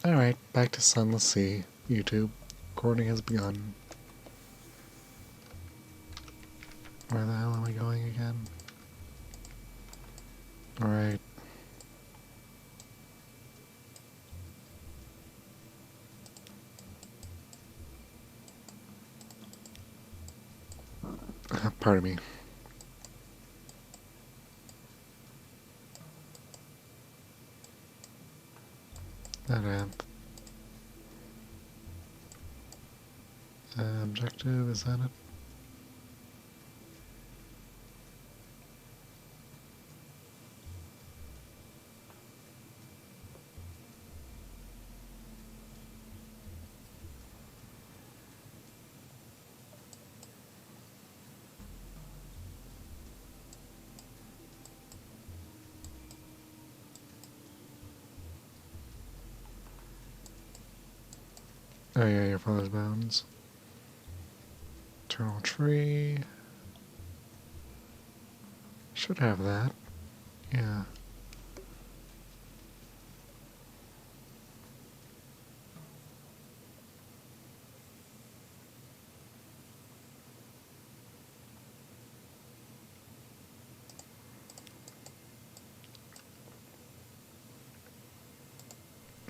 Alright, back to Sunless Sea, YouTube. Recording has begun. Where the hell am I going again? Alright. Pardon me. That objective, is that it? Oh yeah, your father's bounds. Eternal tree. Should have that. Yeah.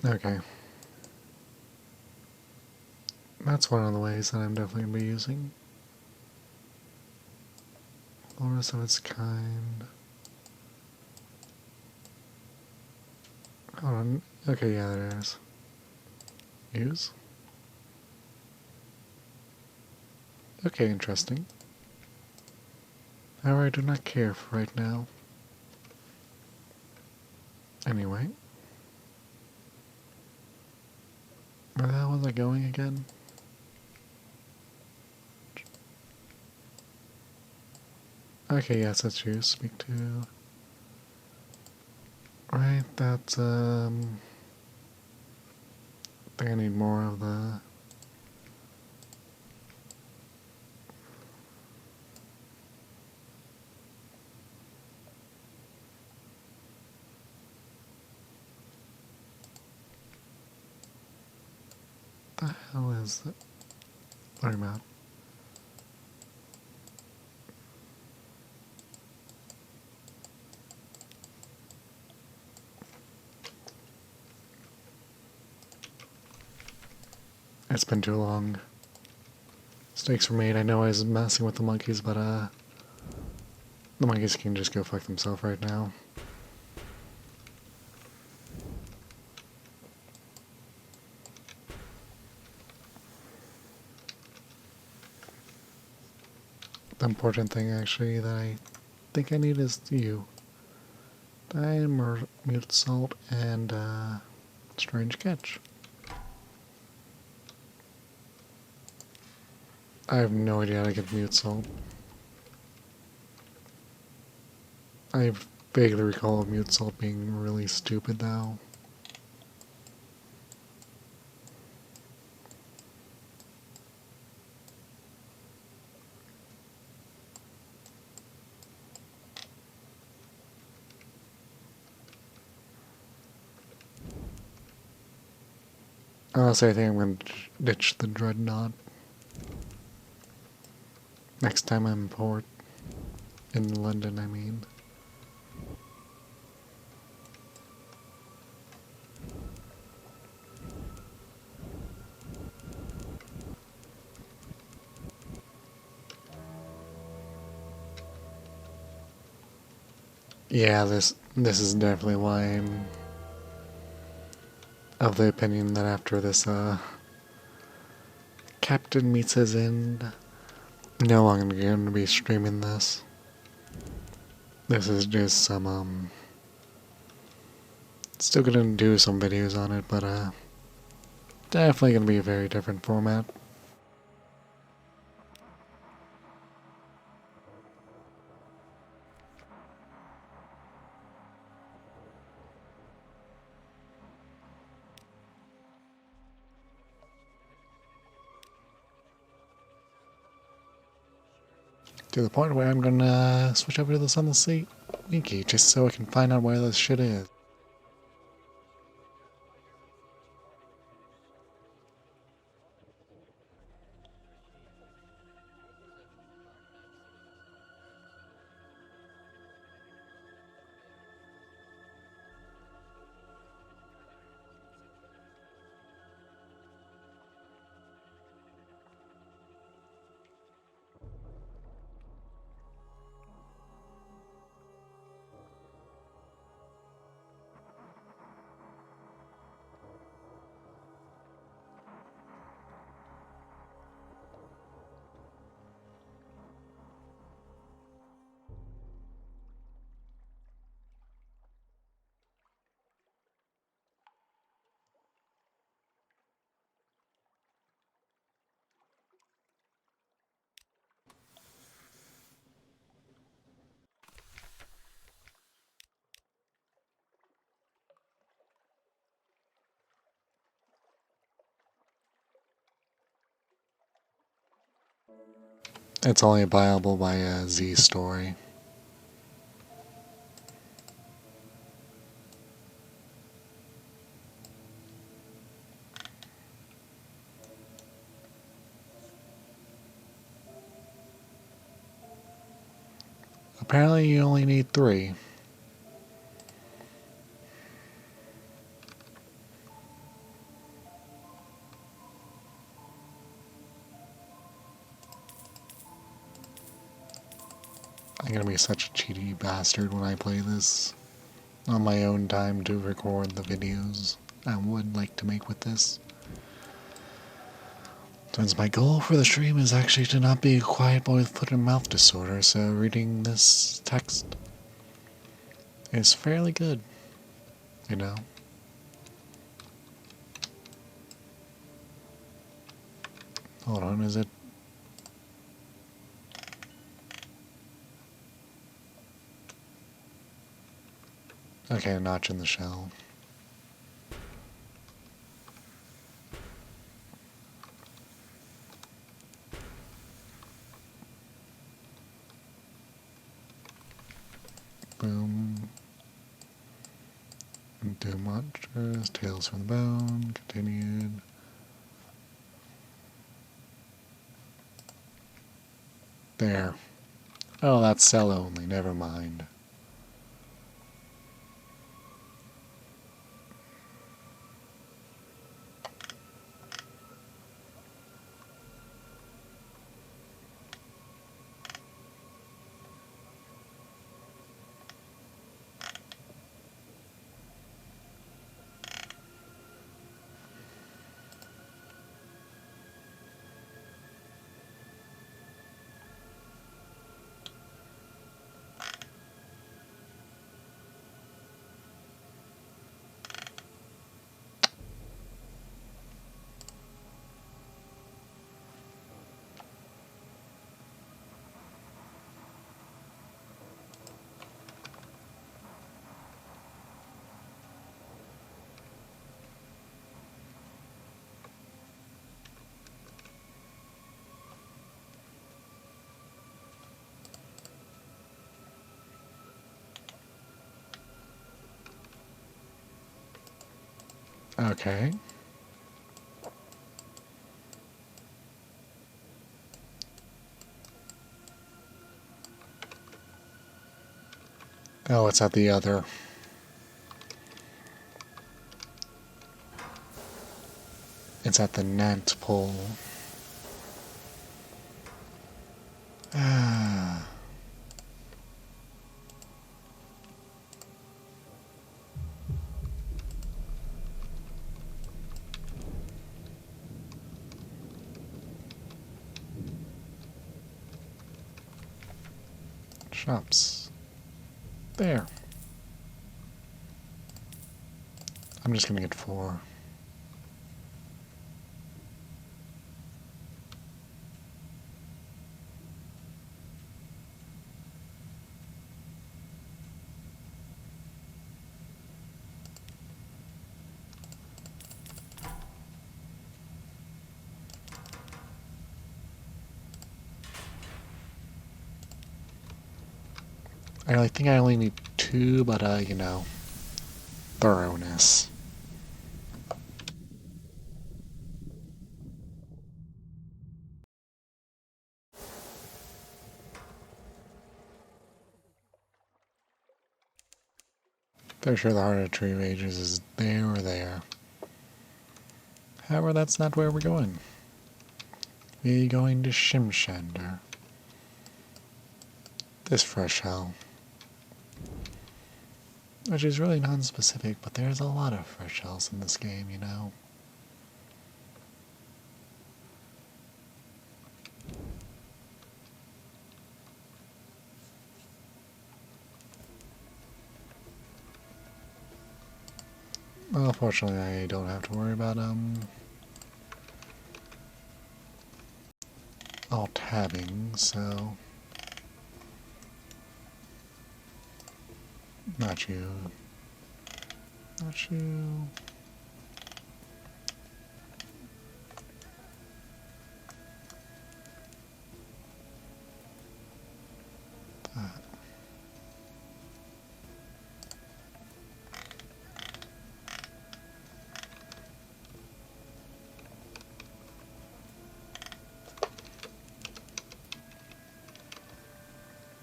Okay. That's one of the ways that I'm definitely going to be using. Loris of its kind. Hold on. Okay, yeah, there it is. Use? Okay, interesting. However, I do not care for right now. Anyway. Where the hell was I going again? Okay, yes, that's you. Speak to... Right, that's, I think I need more of the... What the hell is that? Sorry about. It's been too long. Mistakes were made. I know I was messing with the monkeys, but the monkeys can just go fuck themselves right now. The important thing, actually, that I think I need is you. Diamond, mute salt, and strange catch. I have no idea how to get mute salt. I vaguely recall mute salt being really stupid, though. Honestly, I think I'm going to ditch the dreadnought next time I'm in port. In London, I mean. Yeah, this is definitely why I'm of the opinion that after this Captain meets his end, no, I'm going to be streaming this. This is just some still gonna do some videos on it, but definitely gonna be a very different format. To the point where I'm gonna switch over to the Sunless Sea wiki just so I can find out where this shit is. It's only buyable by a Z story. Apparently you only need 3. I'm gonna be such a cheaty bastard when I play this on my own time to record the videos I would like to make with this. Since my goal for the stream is actually to not be a quiet boy with foot and mouth disorder, so reading this text is fairly good, you know? Hold on, is it? Okay, a notch in the shell. Boom. Doom monsters, tales from the bone, continued. There. Oh, that's cell only, never mind. Okay. Oh, it's at the other. It's at the net pole. Ah. Shops. There. I'm just gonna get 4. I think I only need 2, but you know, thoroughness. Pretty sure the Heart of Tree Rages is there or there. However, that's not where we're going. We're going to Shimshander. This fresh hell. Which is really non-specific, but there's a lot of fresh hells in this game, you know? Well, fortunately, I don't have to worry about, all tabbing, so... Not you. Not you.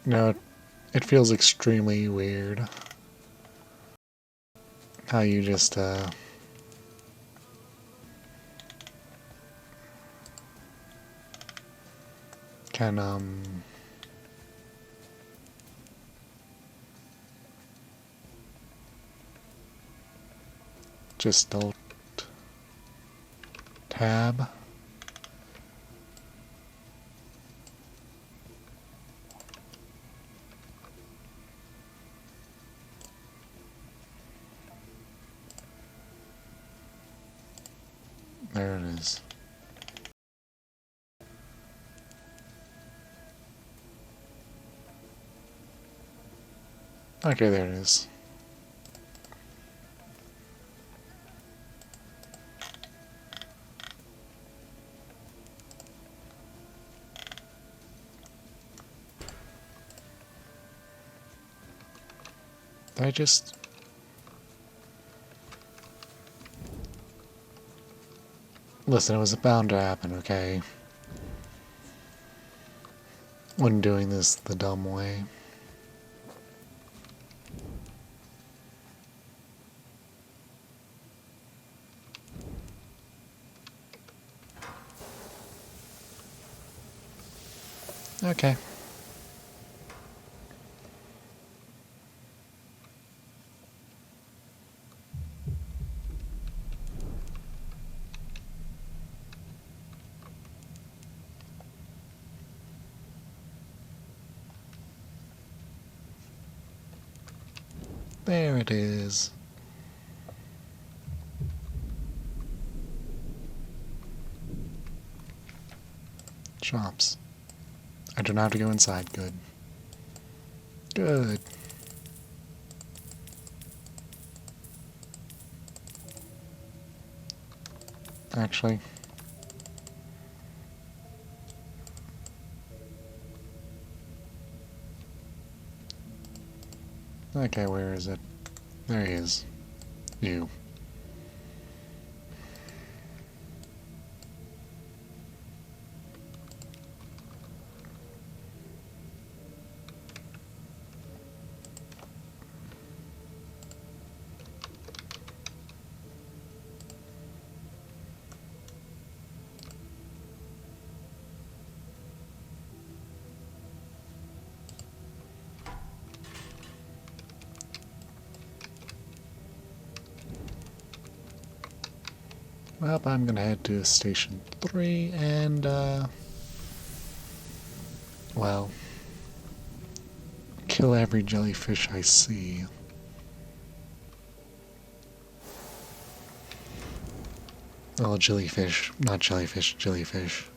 No, it feels extremely weird how you just, can, just don't tab. There it is. Okay, there it is. I just... Listen, it was bound to happen, okay? When doing this the dumb way. Okay. There it is. Shops. I don't have to go inside. Good. Good. Actually. Okay, where is it? There he is. You. Well, I'm gonna head to Station 3 and, well, kill every jellyfish I see. Oh, jellyfish. Not jellyfish, jellyfish.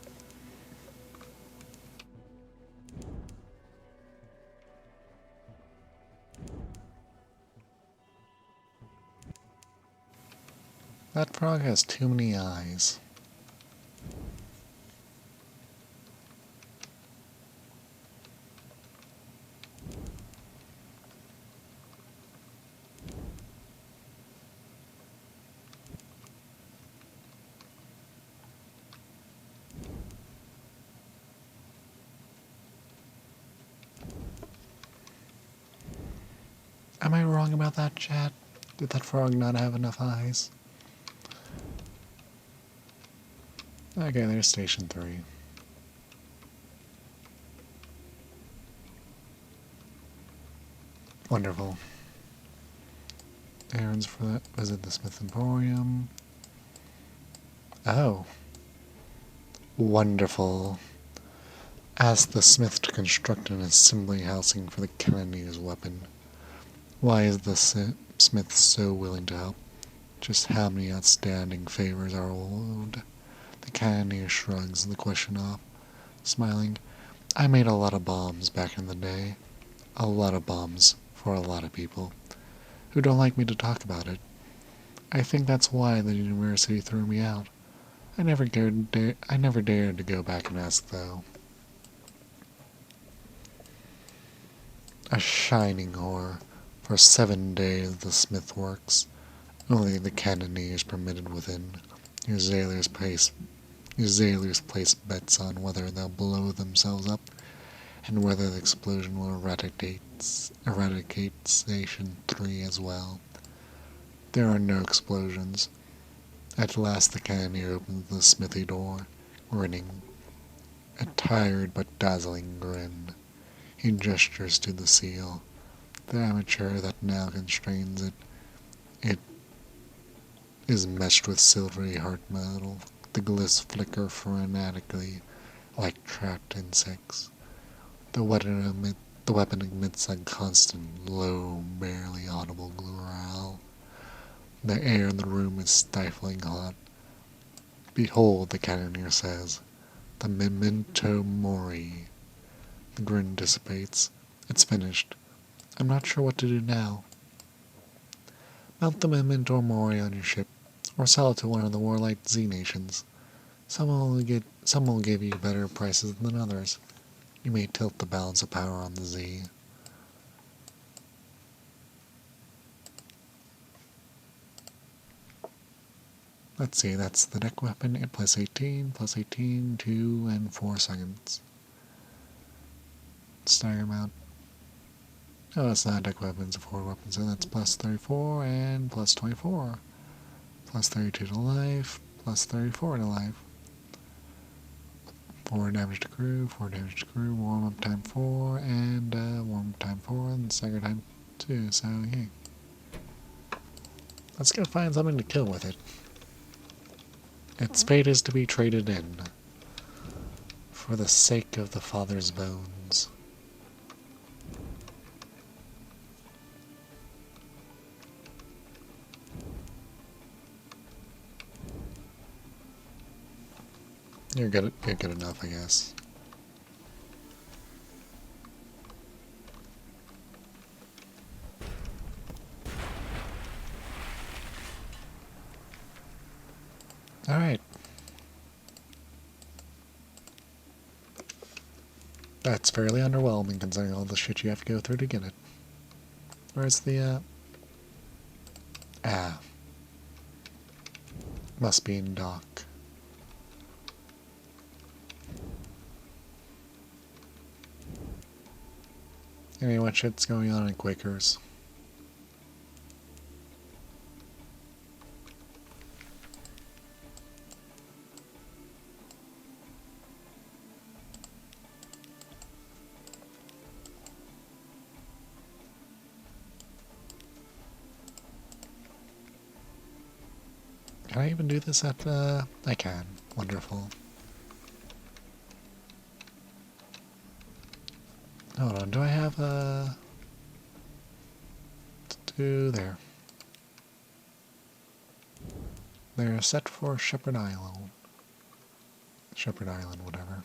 That frog has too many eyes. Am I wrong about that, chat? Did that frog not have enough eyes? Okay, there's Station 3. Wonderful. Errands for that. Visit the Smith Emporium. Oh. Wonderful. Ask the smith to construct an assembly housing for the Cannoneer's weapon. Why is the smith so willing to help? Just how many outstanding favors are owed? The Cannoneer shrugs the question off, smiling. I made a lot of bombs back in the day. A lot of bombs for a lot of people who don't like me to talk about it. I think that's why the university threw me out. I never dared to go back and ask, though. A shining horror. For 7 days the smith works. Only the Cannoneer is permitted within. Your sailors place bets on whether they'll blow themselves up and whether the explosion will eradicate Station 3 as well. There are no explosions. At last the cannoneer opens the smithy door, grinning, a tired but dazzling grin. He gestures to the seal, the armature that now constrains it. It is meshed with silvery hard metal. The glyphs flicker frenetically like trapped insects. The weapon emits a constant, low, barely audible growl. The air in the room is stifling hot. Behold, the cannoneer says, the memento mori. The grin dissipates. It's finished. I'm not sure what to do now. Mount the memento mori on your ship, or sell it to one of the warlike Z nations. Some will give you better prices than others. You may tilt the balance of power on the Z. Let's see, that's the deck weapon, plus 18, 2 and 4 seconds. Stagger mount. Oh, it's not a deck weapon, it's a forward weapon, so that's plus 34 and plus 24. Plus 32 to life, plus 34 to life. 4 damage to crew, warm up time 4, and warm up time 4, and stagger time 2, so yeah. Let's go find something to kill with it. Its fate is to be traded in, for the sake of the father's bones. You're good enough, I guess. Alright. That's fairly underwhelming considering all the shit you have to go through to get it. Where's the, must be in dock. Anyway, what shit's going on in Quakers? Can I even do this at, I can. Wonderful. Hold on, do I have, to do there? They're set for Shepherd Island. Shepherd Island, whatever.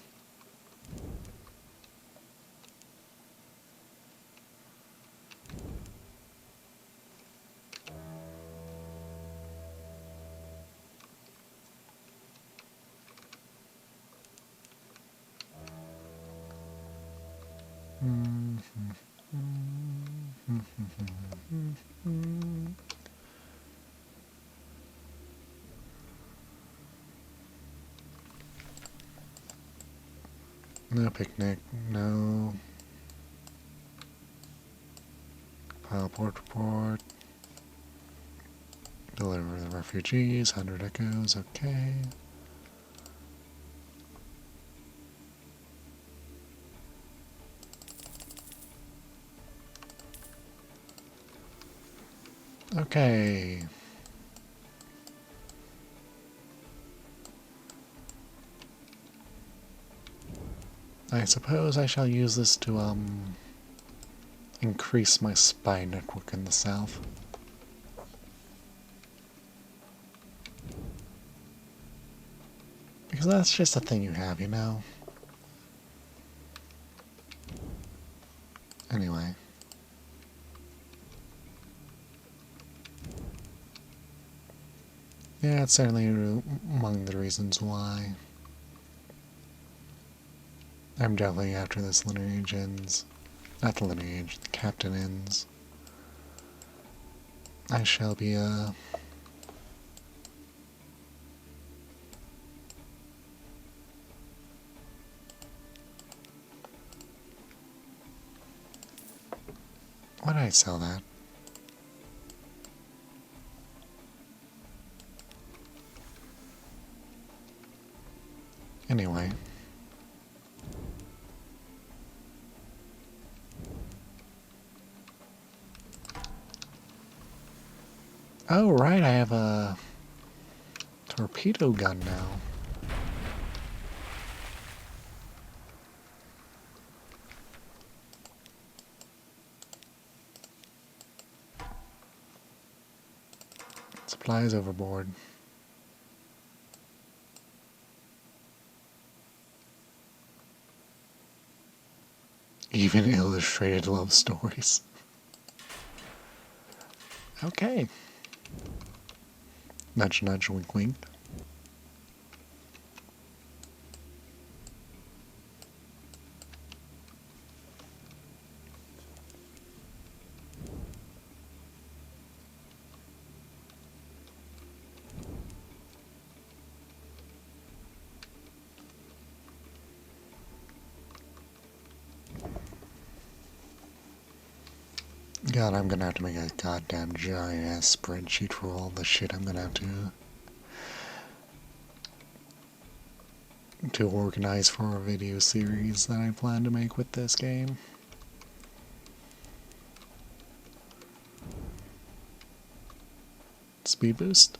No picnic, no. File port report. Deliver the refugees, 100 echoes, okay. Okay. I suppose I shall use this to, increase my spy network in the south. Because that's just a thing you have, you know? Anyway. Yeah, it's certainly among the reasons why. I'm definitely after this lineage ends. Not the lineage, the captain ends. I shall be, Why'd I sell that? Anyway. Oh, right, I have a torpedo gun now. Supplies overboard. Even illustrated love stories. Okay. Nudge, nudge, wink, wink. God, I'm gonna have to make a goddamn giant ass spreadsheet for all the shit I'm gonna have to organize for a video series that I plan to make with this game. Speed boost.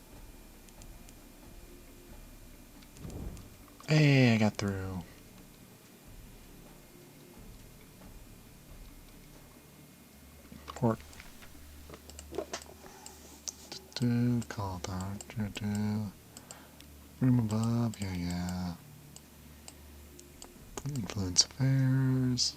Hey, I got through. Port. Call out. Room above. Yeah. Influence affairs.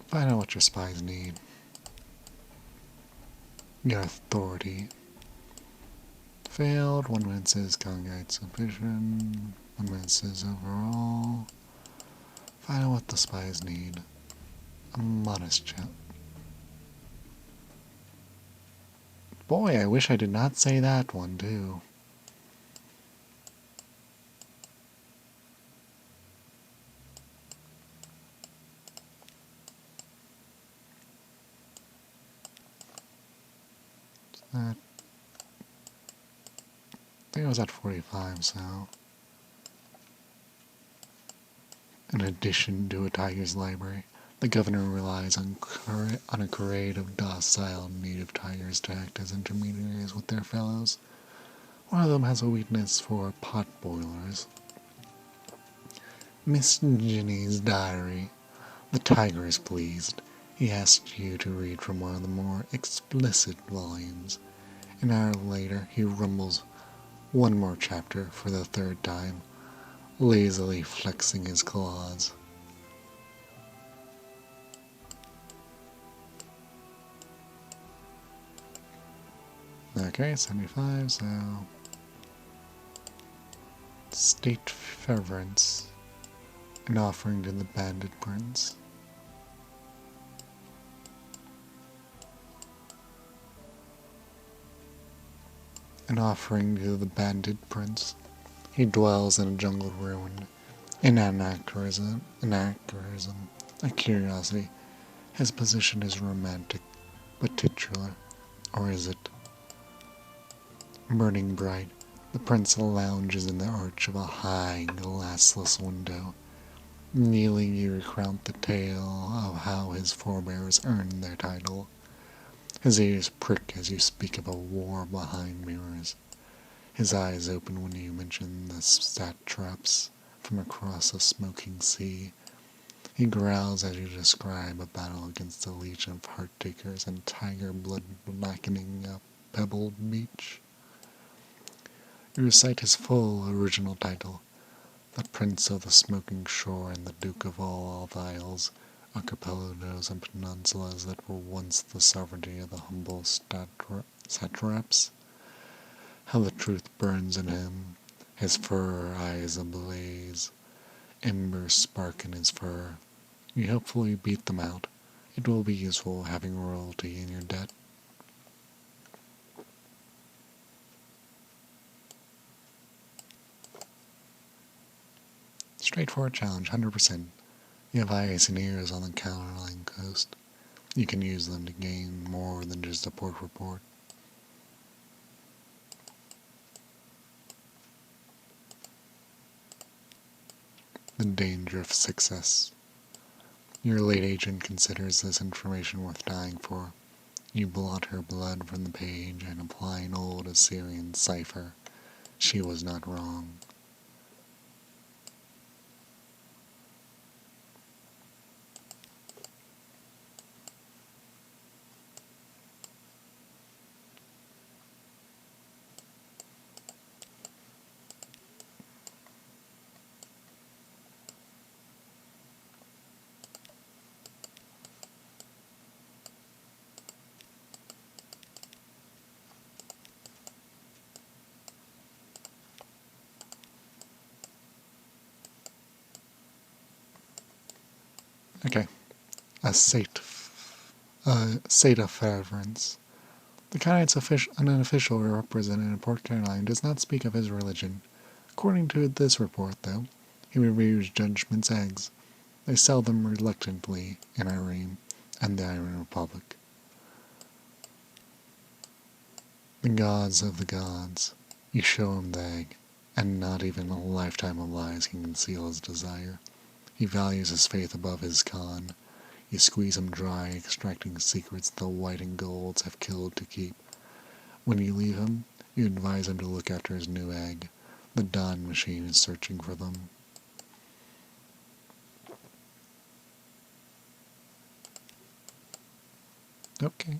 Find out what your spies need. Your authority. Failed. 1 minute says congregate suspicion. 1 minute says overall. Find out what the spies need. A modest chat. Boy, I wish I did not say that one too. That, I think I was at 45, so. In addition to a tiger's library, the governor relies on a parade of docile native tigers to act as intermediaries with their fellows. One of them has a weakness for pot boilers. Miss Ginny's diary. The tiger is pleased. He asks you to read from one of the more explicit volumes. An hour later, he rumbles one more chapter for the 3rd time, lazily flexing his claws. Okay, 75, so. State fervence. An offering to the bandit prince. An offering to the bandit prince. He dwells in a jungle ruin. An anachronism, a curiosity. His position is romantic, but titular. Or is it? Burning bright, the prince lounges in the arch of a high, glassless window. Kneeling, you recount the tale of how his forebears earned their title. His ears prick as you speak of a war behind mirrors. His eyes open when you mention the satraps from across a smoking sea. He growls as you describe a battle against a legion of heart-takers and tiger blood blackening a pebbled beach. You recite his full original title, the Prince of the Smoking Shore and the Duke of all the Isles, archipelagos and peninsulas that were once the sovereignty of the humble satraps. How the truth burns in him, his fur eyes ablaze, embers spark in his fur. You hopefully beat them out. It will be useful having royalty in your debt. Straightforward challenge, 100%. You have eyes and ears on the counterline coast. You can use them to gain more than just a port report. The danger of success. Your late agent considers this information worth dying for. You blot her blood from the page and apply an old Assyrian cipher. She was not wrong. Okay. A Sata Faverance. The Khan's unofficial representative in Port Caroline does not speak of his religion. According to this report, though, he reviews judgment's eggs. They sell them reluctantly in Irene and the Iron Republic. The gods of the gods. You show him the egg, and not even a lifetime of lies can conceal his desire. He values his faith above his Khan. You squeeze him dry, extracting secrets the white and golds have killed to keep. When you leave him, you advise him to look after his new egg. The Dawn machine is searching for them. Okay.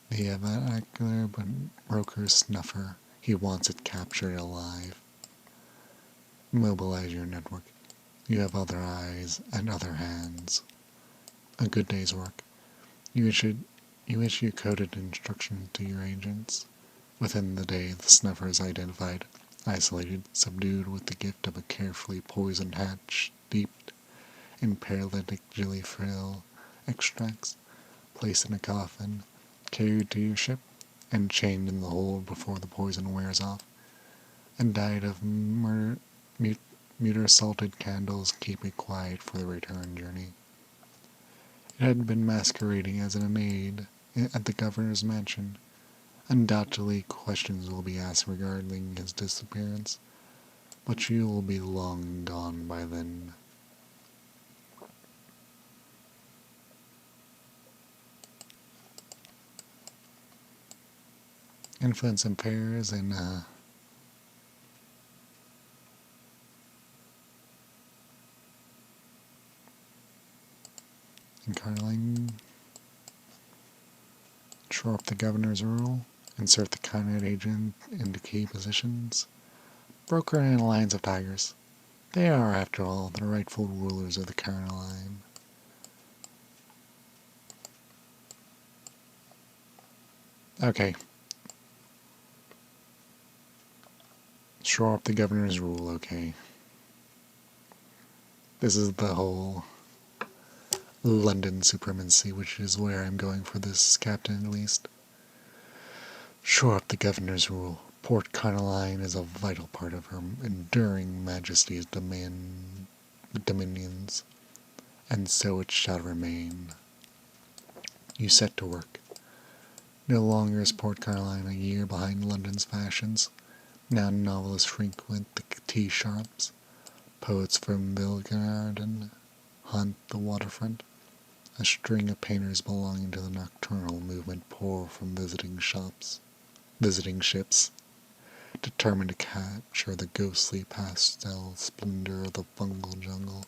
The vernacular broker snuffer. He wants it captured alive. Mobilize your network. You have other eyes and other hands. A good day's work. You issue coded instructions to your agents. Within the day, the snuffer is identified, isolated, subdued with the gift of a carefully poisoned hatch steeped in paralytic jelly-frill extracts, placed in a coffin, carried to your ship, and chained in the hold before the poison wears off. A diet of muter-salted candles keep it quiet for the return journey. It had been masquerading as an aide at the governor's mansion. Undoubtedly questions will be asked regarding his disappearance, but you will be long gone by then. Influence affairs in Caroline. Shore up the governor's rule. Insert the Conrad agent into key positions. Broker an alliance of tigers. They are, after all, the rightful rulers of the Caroline. Okay. Shore up the governor's rule, okay. This is the whole London supremacy, which is where I'm going for this captain at least. Shore up the governor's rule. Port Caroline is a vital part of her enduring majesty's dominions, and so it shall remain. You set to work. No longer is Port Caroline a year behind London's fashions. Now novelists frequent the tea shops. Poets from Vilgarden haunt the waterfront. A string of painters belonging to the nocturnal movement pour from visiting ships, determined to capture the ghostly pastel splendor of the fungal jungle.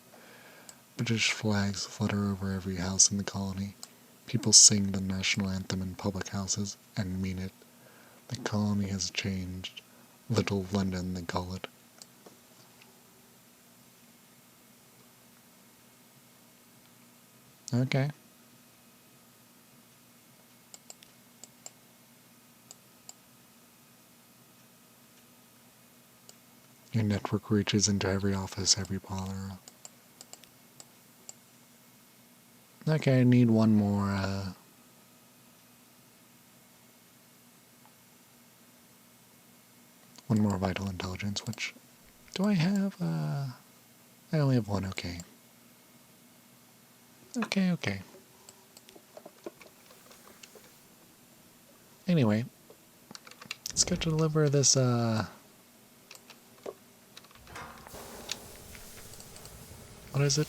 British flags flutter over every house in the colony. People sing the national anthem in public houses, and mean it. The colony has changed. Little London, they call it. Okay. Your network reaches into every office, every parlor. Okay, I need one more, vital intelligence, which, do I have, I only have one, okay. Okay. Anyway, let's go deliver this, what is it?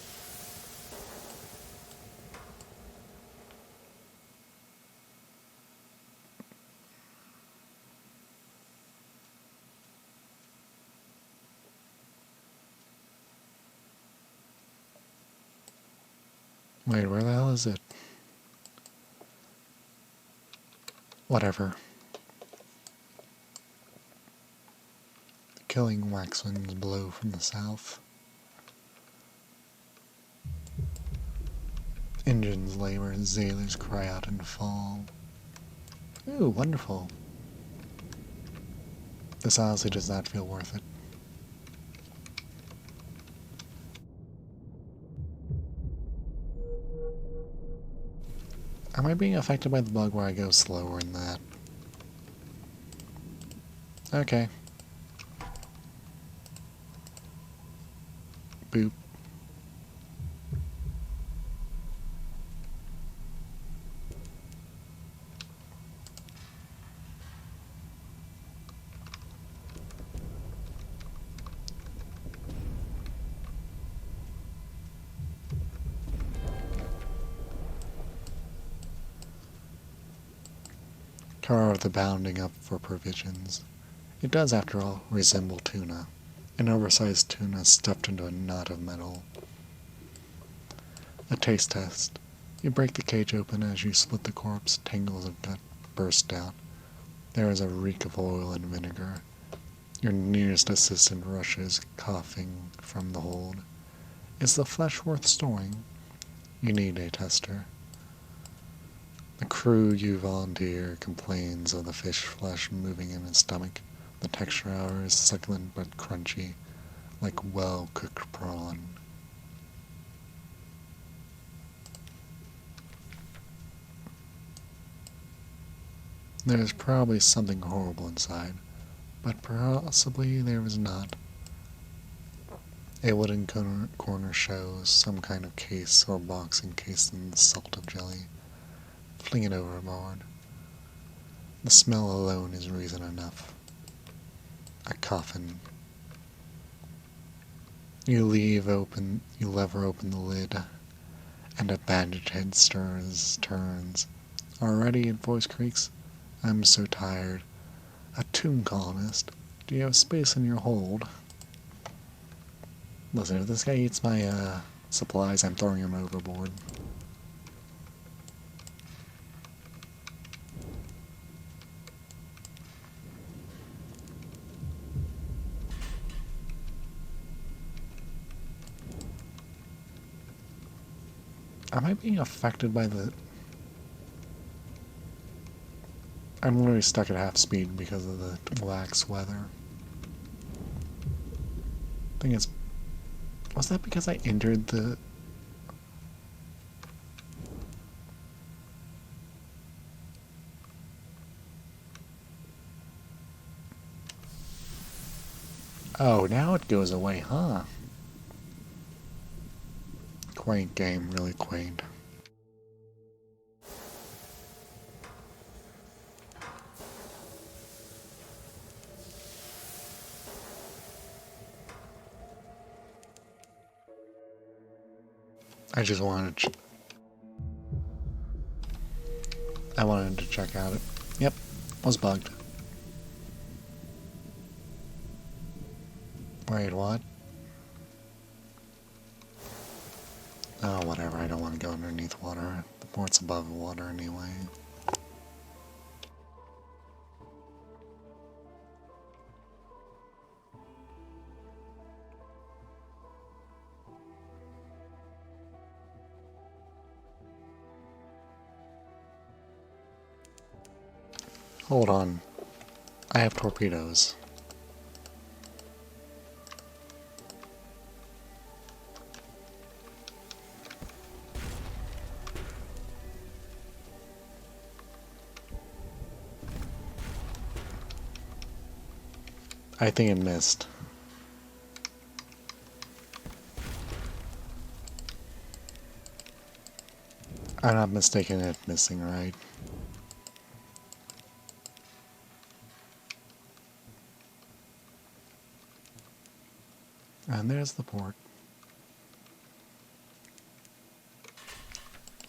Wait, where the hell is it? Whatever. The killing wax winds blow from the south. Engines labor and sailors cry out and fall. Ooh, wonderful. This honestly does not feel worth it. Am I being affected by the bug where I go slower than that? Okay. Boop. Car of the bounding up for provisions. It does, after all, resemble tuna. An oversized tuna stuffed into a knot of metal. A taste test. You break the cage open as you split the corpse, tangles of gut burst out. There is a reek of oil and vinegar. Your nearest assistant rushes, coughing, from the hold. Is the flesh worth storing? You need a tester. The crew you volunteer complains of the fish flesh moving in its stomach. The texture, however, is succulent but crunchy, like well-cooked prawn. There is probably something horrible inside, but possibly there is not. A wooden corner shows some kind of case or box encased in the salt of jelly. Fling it overboard. The smell alone is reason enough. A coffin. You lever open the lid, and a bandaged head turns. Already, voice creaks. I'm so tired. A tomb colonist. Do you have space in your hold? Listen, if this guy eats my, supplies, I'm throwing him overboard. Am I being affected by the... I'm literally stuck at half speed because of the lax weather. Thing is, was that because I entered the... Oh, now it goes away, huh? Quaint game, really quaint. I just wanted to... I wanted to check out it. Yep, was bugged. Wait, what? Oh, whatever, I don't want to go underneath water. The port's above water anyway. Hold on. I have torpedoes. I think it missed. I'm not mistaken it missing, right? And there's the port.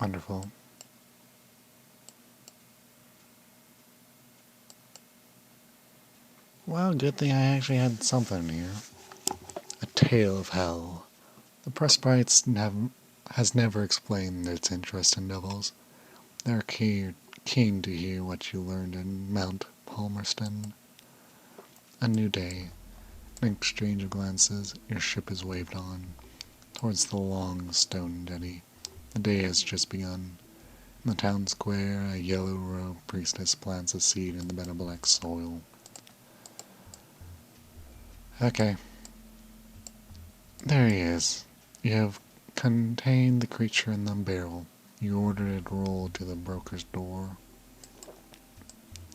Wonderful. Well, good thing I actually had something here. A tale of hell. The press rights has never explained its interest in devils. They're keen to hear what you learned in Mount Palmerston. A new day. An exchange of glances, your ship is waved on, towards the long stone jetty. The day has just begun. In the town square, a yellow-robed priestess plants a seed in the bed of black soil. Okay. There he is. You have contained the creature in the barrel. You ordered it rolled to the broker's door.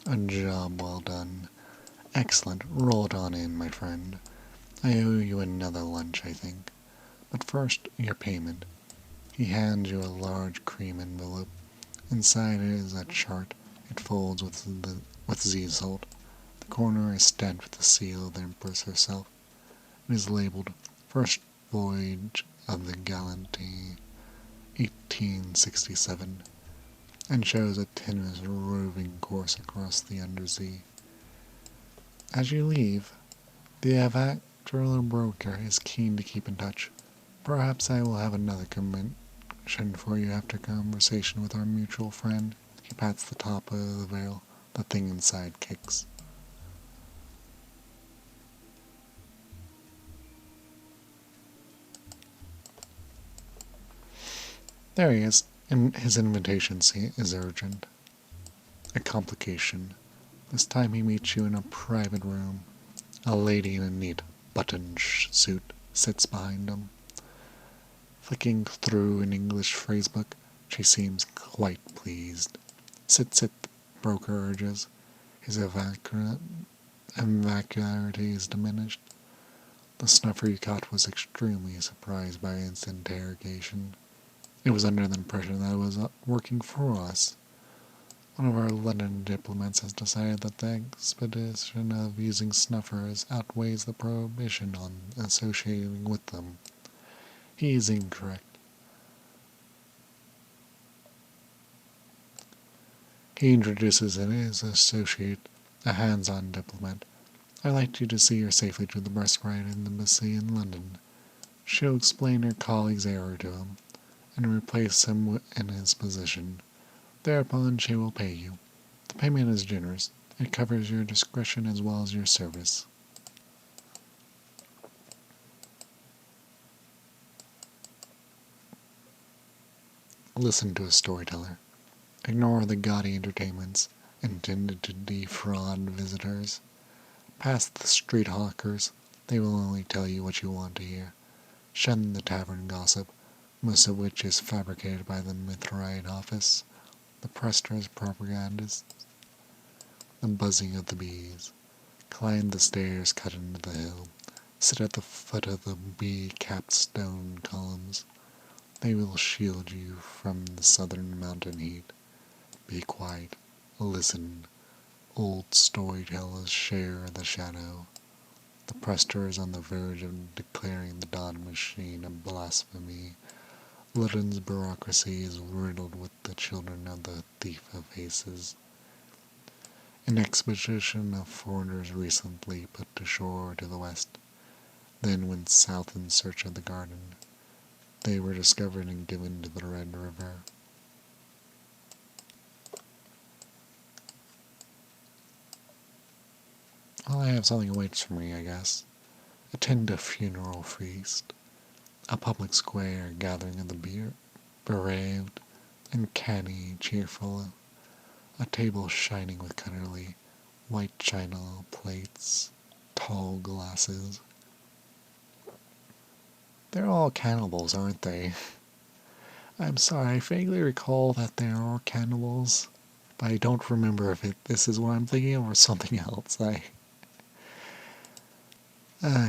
A job well done. Excellent. Roll it on in, my friend. I owe you another lunch, I think. But first, your payment. He hands you a large cream envelope. Inside it is a chart. It folds with sea salt. The corner is stamped with the seal of the Empress herself. It is labeled First Voyage of the Galaxy 1867 and shows a tenuous roving course across the undersea. As you leave, the avactual broker is keen to keep in touch. Perhaps I will have another commission for you after conversation with our mutual friend. He pats the top of the veil. The thing inside kicks. There he is. His invitation is urgent. A complication. This time he meets you in a private room. A lady in a neat buttoned suit sits behind him. Flicking through an English phrasebook, she seems quite pleased. Sit, sit, the broker urges. His vacuity is diminished. The snuffer you caught was extremely surprised by its interrogation. It was under the impression that it was working for us. One of our London diplomats has decided that the expedition of using snuffers outweighs the prohibition on associating with them. He is incorrect. He introduces his associate, a hands-on diplomat. I'd like you to see her safely to the breastplate embassy in London. She'll explain her colleague's error to him, and replace him in his position. Thereupon she will pay you. The payment is generous. It covers your discretion as well as your service. Listen to a storyteller. Ignore the gaudy entertainments intended to defraud visitors. Past the street hawkers, they will only tell you what you want to hear. Shun the tavern gossip, most of which is fabricated by the Mithrite office, the Prester's propagandists, the buzzing of the bees. Climb the stairs cut into the hill. Sit at the foot of the bee-capped stone columns. They will shield you from the southern mountain heat. Be quiet. Listen. Old storytellers share the shadow. The Prester is on the verge of declaring the Dawn Machine a blasphemy. London's bureaucracy is riddled with the children of the Thief of Aces. An expedition of foreigners recently put to shore to the west, then went south in search of the garden. They were discovered and given to the Red River. Well, I have something awaits for me, I guess. Attend a funeral feast. A public square gathering of the bereaved, uncanny, cheerful. A table shining with cutlery, white china plates, tall glasses. They're all cannibals, aren't they? I'm sorry, I vaguely recall that they are all cannibals, but I don't remember if this is what I'm thinking of or something else.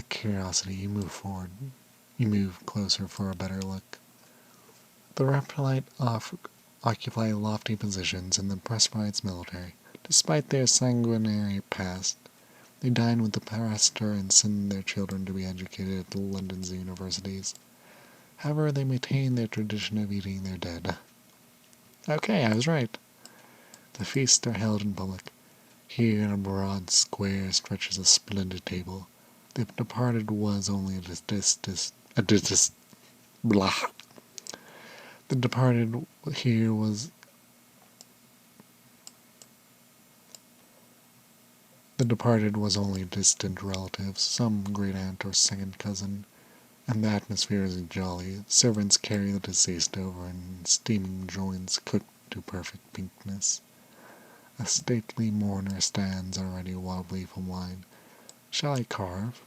Curiosity, you move forward. You move closer for a better look. The Reptilite occupy lofty positions in the Presbyte's military. Despite their sanguinary past, they dine with the pastor and send their children to be educated at London's universities. However, they maintain their tradition of eating their dead. Okay, I was right. The feasts are held in public. Here in a broad square stretches a splendid table. The departed was only blah. The departed here was The departed was only distant relatives, some great aunt or second cousin, and the atmosphere is jolly. Servants carry the deceased over in steaming joints cooked to perfect pinkness. A stately mourner stands already wobbly from wine. Shall I carve?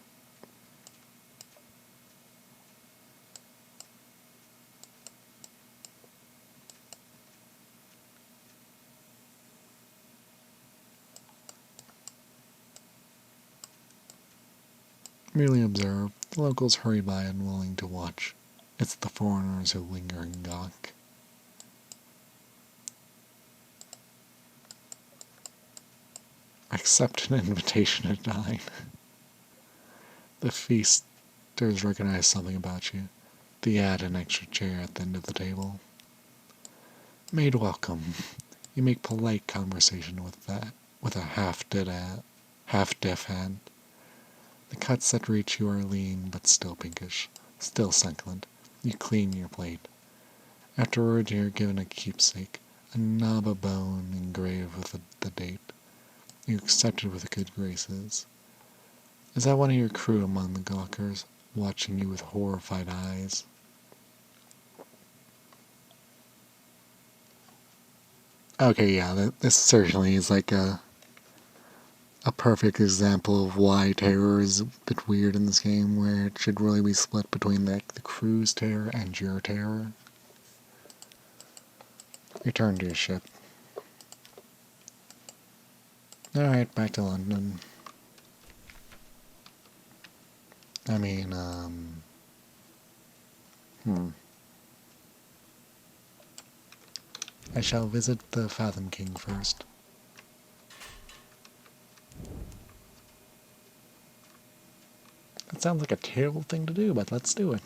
Merely observe. The locals hurry by unwilling to watch. It's the foreigners who linger and gawk. Accept an invitation to dine. The feasters recognize something about you. They add an extra chair at the end of the table. Made welcome. You make polite conversation with a half-deaf hand. The cuts that reach you are lean but still pinkish, still succulent. You clean your plate. Afterward you are given a keepsake, a knob of bone engraved with the date. You accept it with good graces. Is that one of your crew among the gawkers, watching you with horrified eyes? Okay, yeah, this certainly is like a perfect example of why terror is a bit weird in this game, where it should really be split between the crew's terror and your terror. Return to your ship. Alright, back to London. I mean, I shall visit the Fathom King first. That sounds like a terrible thing to do, but let's do it.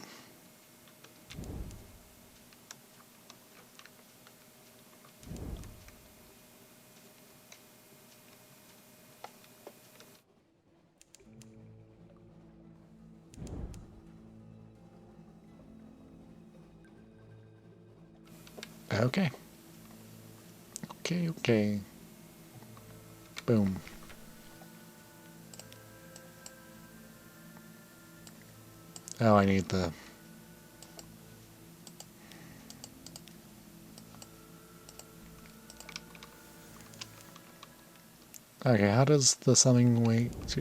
Okay. Okay. Boom. Oh, I need the... Okay, how does the summoning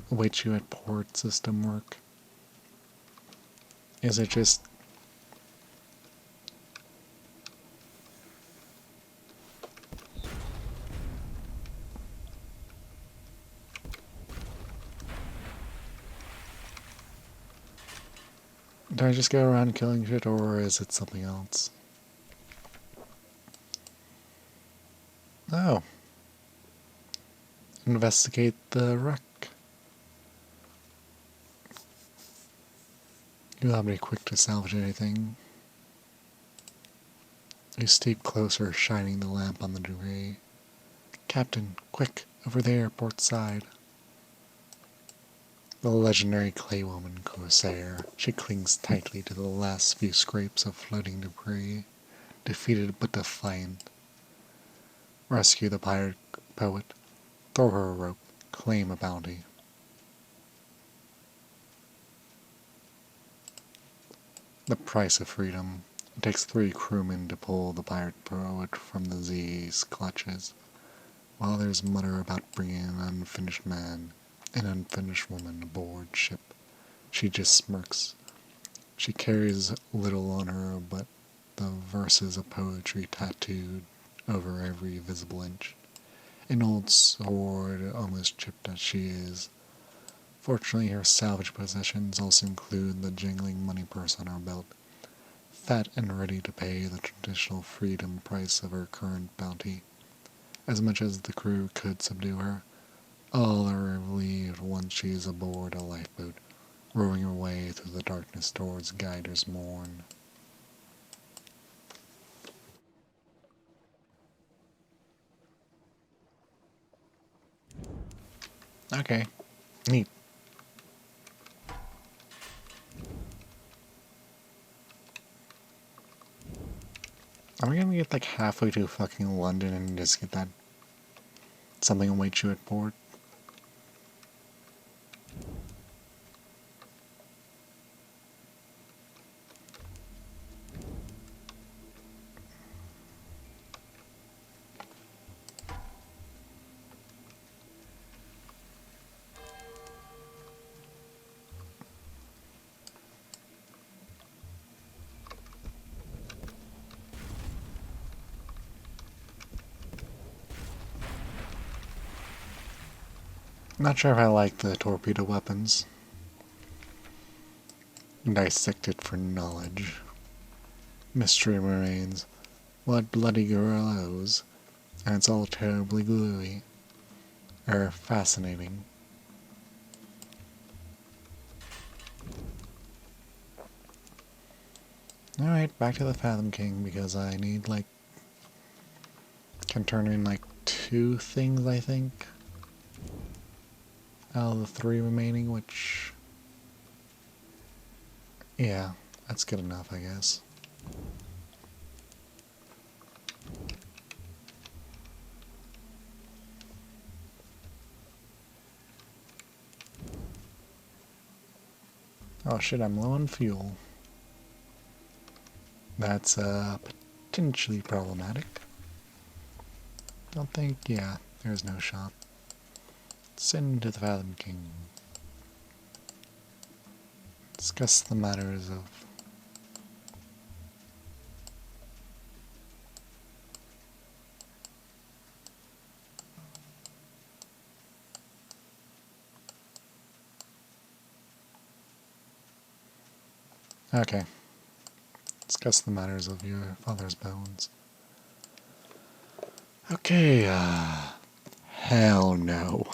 wait you at port system work? Is it just... Do I just go around killing shit, or is it something else? Oh. Investigate the wreck. You have to be quick to salvage anything. You steep closer, shining the lamp on the debris. Captain, quick, over there, port side. The legendary claywoman corsair. She clings tightly to the last few scrapes of floating debris. Defeated but defiant. Rescue the pirate poet. Throw her a rope. Claim a bounty. The price of freedom. It takes 3 crewmen to pull the pirate poet from the Z's clutches, while others mutter about bringing an unfinished man, an unfinished woman aboard ship. She just smirks. She carries little on her but the verses of poetry tattooed over every visible inch. An old sword, almost chipped as she is, Fortunately, her salvage possessions also include the jingling money purse on her belt, fat and ready to pay the traditional freedom price of her current bounty. As much as the crew could subdue her, all are relieved once she is aboard a lifeboat, rowing her way through the darkness towards Guider's Morn. Okay, neat. Are we gonna get like halfway to fucking London and just get that something awaits you at port? Not sure if I like the torpedo weapons. Dissected for knowledge. Mystery remains. What bloody gorillas? And it's all terribly gluey. Fascinating. Alright, back to the Fathom King because I need like... can turn in like 2 things, I think. Out of the 3 remaining, which... yeah, that's good enough, I guess. Oh shit, I'm low on fuel. That's potentially problematic. Don't think, yeah, there's no shop. Send to the Fathom King. Discuss the matters of... okay. Discuss the matters of your father's bones. Okay, hell no.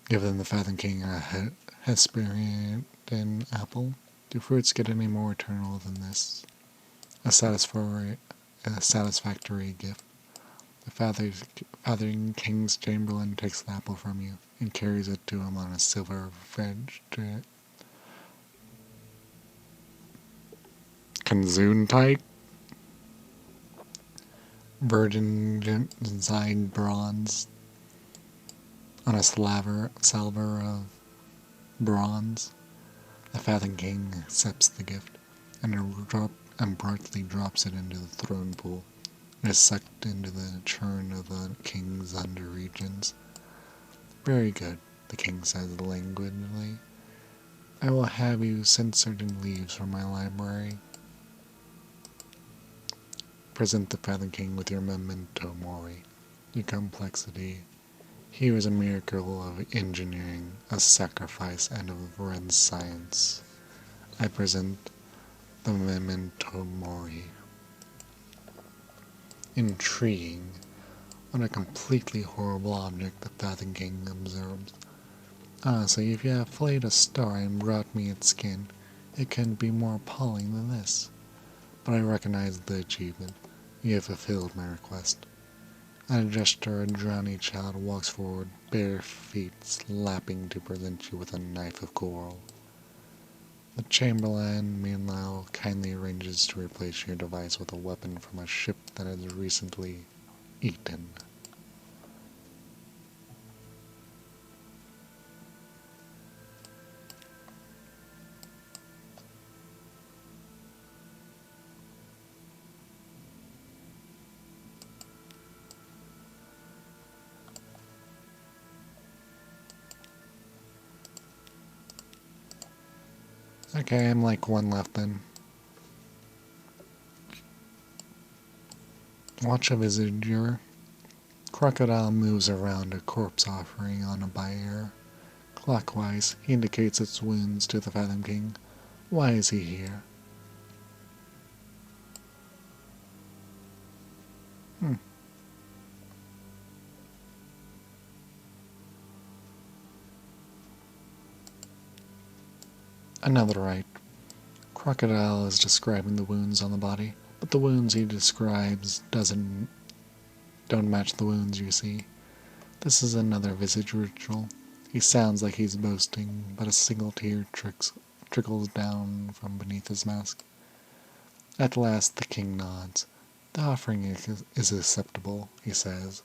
Give them the Fathom King a Hesperian apple. Do fruits get any more eternal than this? A satisfactory gift. The Fathom King's Chamberlain takes the apple from you and carries it to him on a silver fridge. Kanzun-type? Virgin Zide bronze on a salver of bronze. The Fathom King accepts the gift and abruptly drops it into the throne pool. It is sucked into the churn of the king's underregions. Very good, the king says languidly. I will have you censored in leaves from my library. Present the Fathom King with your memento mori, your complexity. Here is a miracle of engineering, a sacrifice, and of red science. I present the memento mori. Intriguing. What a completely horrible object, the Fathom King observes. Honestly, if you have flayed a star and brought me its skin, it couldn't be more appalling than this. But I recognize the achievement. You have fulfilled my request. At a gesture, a drowning child walks forward, bare feet slapping to present you with a knife of coral. The Chamberlain, meanwhile, kindly arranges to replace your device with a weapon from a ship that has recently eaten. Okay, I'm like 1 left then. Watch a visitor. Crocodile moves around a corpse offering on a bier. Clockwise, he indicates its wounds to the Fathom King. Why is he here? Another right. Crocodile is describing the wounds on the body, but the wounds he describes don't match the wounds you see. This is another visage ritual. He sounds like he's boasting, but a single tear trickles down from beneath his mask. At last the king nods. The offering is acceptable, he says.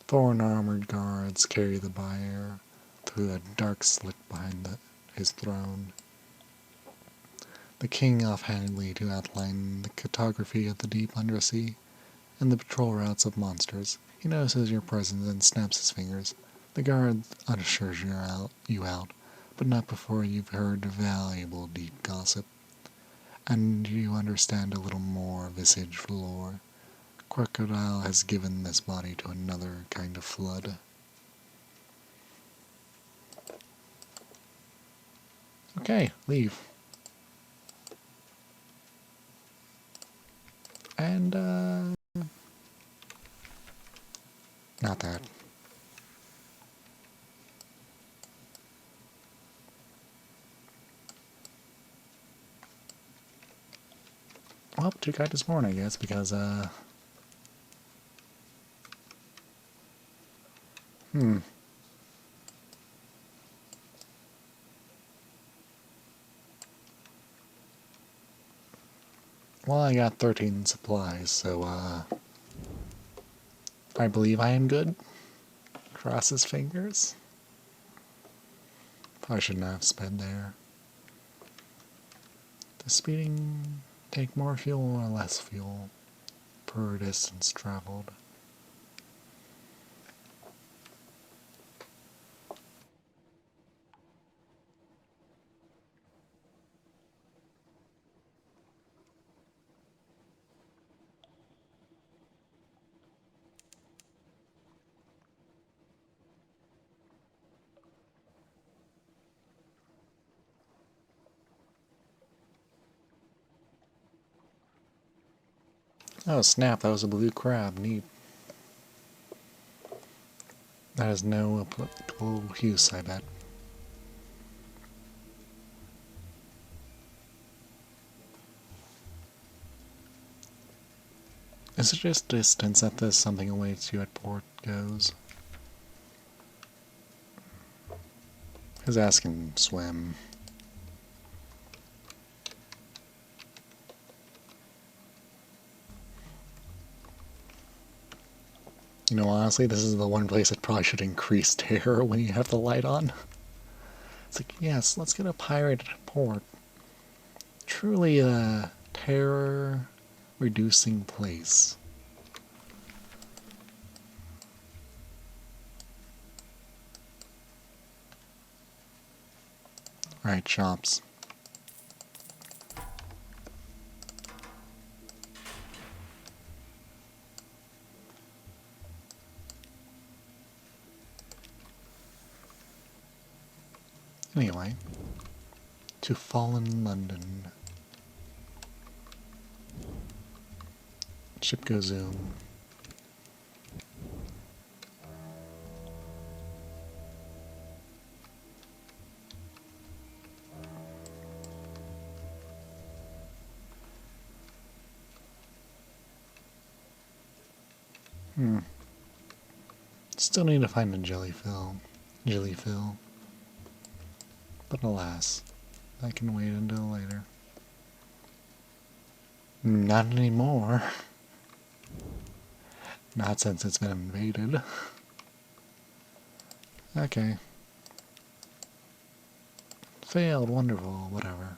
Thorn-armored guards carry the bier through a dark slit behind his throne. The king offhandedly to outline the cartography of the deep undersea and the patrol routes of monsters. He notices your presence and snaps his fingers. The guard ushers you out, but not before you've heard valuable deep gossip. And you understand a little more visage lore. Crocodile has given this body to another kind of flood. Okay, leave. And, not that. Well, too kind is born, I guess, because, Well, I got 13 supplies, so, I believe I am good. Cross his fingers. Probably shouldn't have sped there. Does speeding take more fuel or less fuel per distance traveled? Oh snap, that was a blue crab. Neat. That has no applicable use, I bet. Is it just distance that this something awaits you at port goes? His ass can swim. You know, honestly, this is the one place that probably should increase terror when you have the light on. It's like, yes, let's get a pirate port. Truly a terror-reducing place. Right, shops. Anyway, to fallen London. Ship goes zoom. Still need to find a jellyfill. But alas, I can wait until later. Not anymore. Not since it's been invaded. Okay. Failed, wonderful, whatever.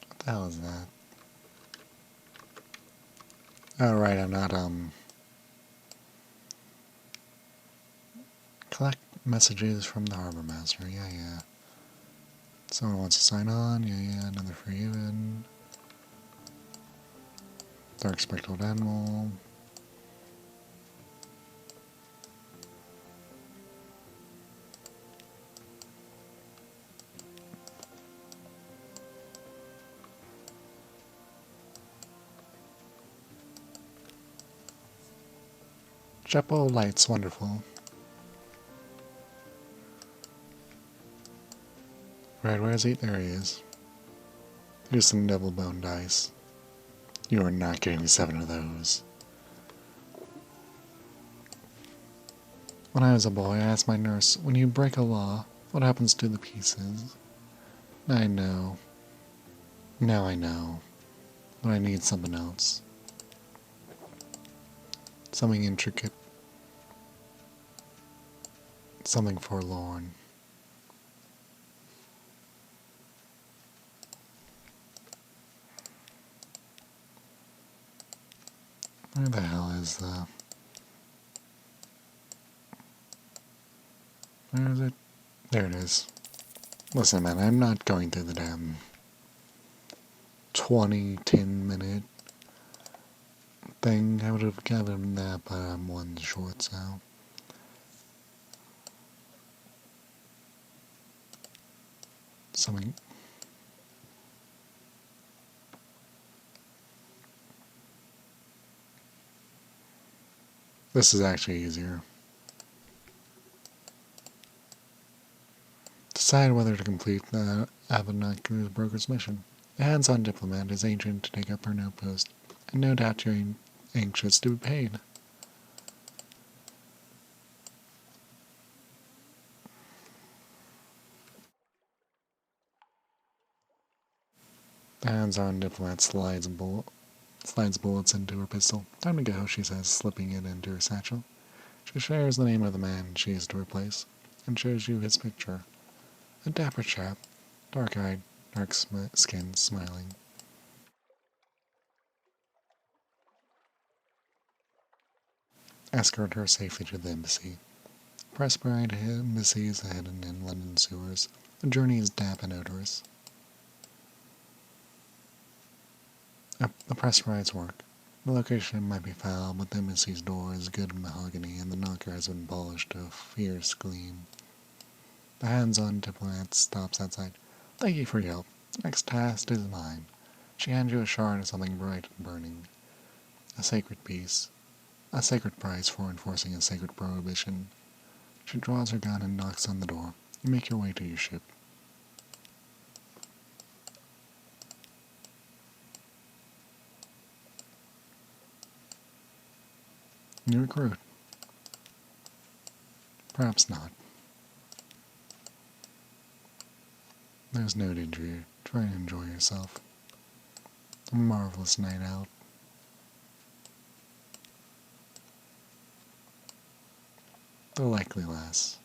What the hell is that? Oh, right, I'm not, collect messages from the harbor master, yeah. Someone wants to sign on. Yeah, another free even. Dark speckled animal. Jeppo light's wonderful. Right, where's he? There he is. Here's some double bone dice. You are not getting 7 of those. When I was a boy, I asked my nurse, when you break a law, what happens to the pieces? I know. Now I know. But I need something else. Something intricate. Something forlorn. Where the hell is the... Where is it? There it is. Listen, man, I'm not going through the damn 10-minute thing. I would have given that, but I'm one short, so... Something... This is actually easier. Decide whether to complete the Abenaki broker's mission. A hands-on diplomat is anxious to take up her new post, and no doubt you're anxious to be paid. The hands-on diplomat slides bullets into her pistol. Time to go, she says, slipping it into her satchel. She shares the name of the man she is to replace, and shows you his picture. A dapper chap, dark-eyed, dark-skinned, smiling. Escort her safely to the embassy. Press bride embassy is hidden in London sewers. The journey is damp and odorous. The press rides work. The location might be foul, but the embassy's door is good mahogany, and the knocker has been polished to a fierce gleam. The hands-on diplomat stops outside. Thank you for your help. The next task is mine. She hands you a shard of something bright and burning. A sacred piece. A sacred price for enforcing a sacred prohibition. She draws her gun and knocks on the door. You make your way to your ship. You recruit. Perhaps not. There's no danger. Try and enjoy yourself. A marvelous night out. They'll likely last.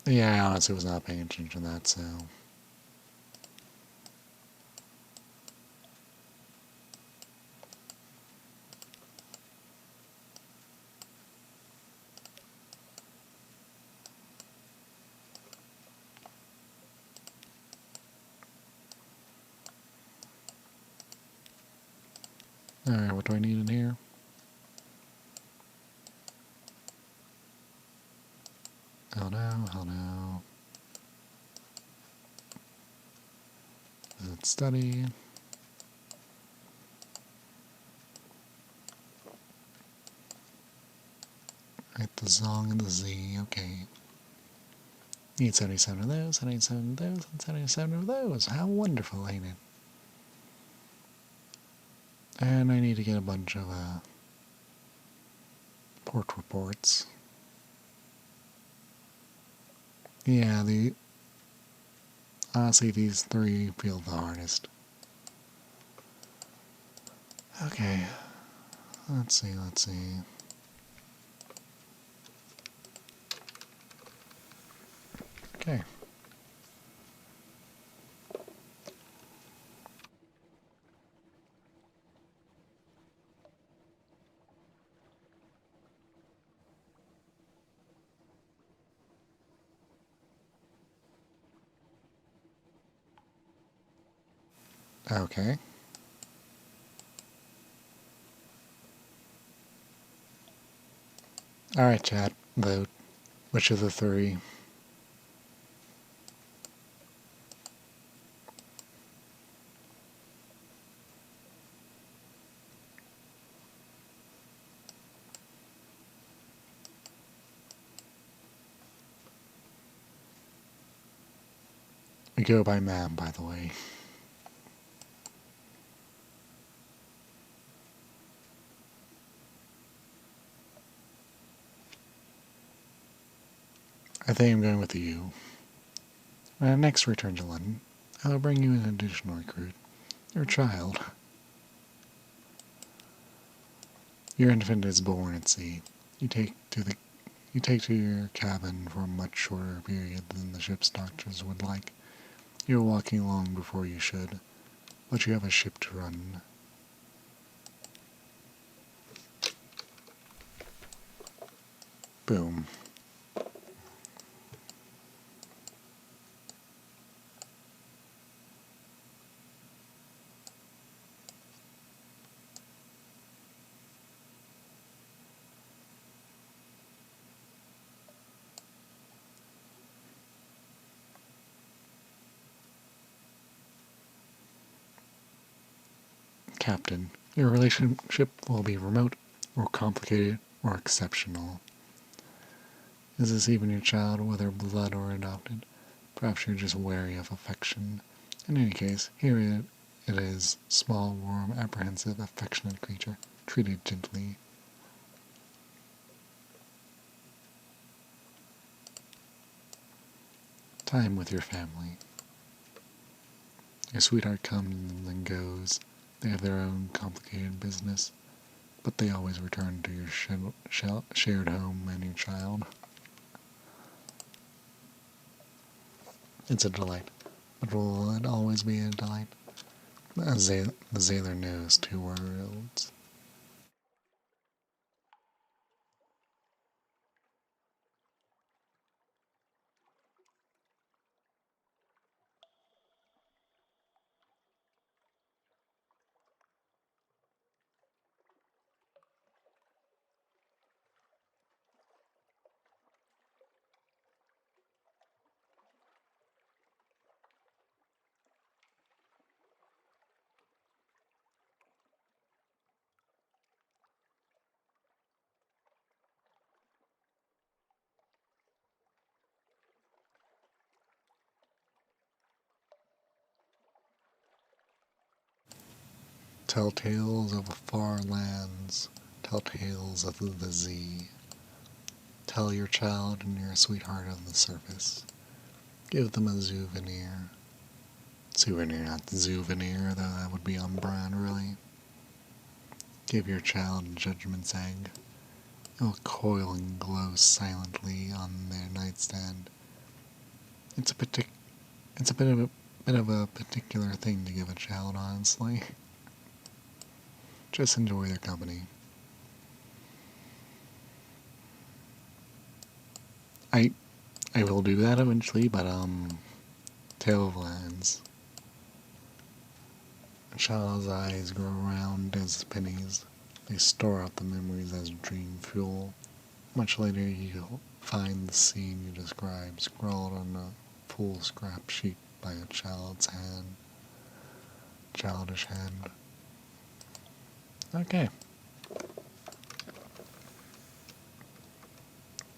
Yeah, I honestly was not paying attention to that, so... Alright, what do I need in here? Oh no, oh no. Is it study? Right, the Zong and the Z, okay. Need 77 of those, I need 7 of those, and 77 of those. How wonderful, ain't it? And I need to get a bunch of, port reports. Yeah, honestly, these 3 feel the hardest. Okay. Let's see. Okay. Okay. Alright, chat. Vote. Which of the three? We go by map, by the way. I think I'm going with you. When I next return to London, I'll bring you an additional recruit. Your child. Your infant is born at sea. You take to your cabin for a much shorter period than the ship's doctors would like. You're walking along before you should, but you have a ship to run. Boom. Captain, your relationship will be remote, or complicated, or exceptional. Is this even your child, whether blood or adopted? Perhaps you're just wary of affection. In any case, here it is, small, warm, apprehensive, affectionate creature, treated gently. Time with your family. Your sweetheart comes and goes. They have their own complicated business, but they always return to your shared home and your child. It's a delight, but will it always be a delight? The Zaylor knows 2 worlds. Tell tales of far lands, tell tales of the sea. Tell your child and your sweetheart of the surface. Give them a souvenir. Souvenir, not souvenir, though that would be on brand, really. Give your child Judgment's egg. It will coil and glow silently on their nightstand. It's a bit of a particular thing to give a child, honestly. Just enjoy their company. I I will do that eventually, but Tale of Lands. A child's eyes grow round as pennies. They store up the memories as dream fuel. Much later, you'll find the scene you describe scrawled on a full scrap sheet by a childish hand. Okay.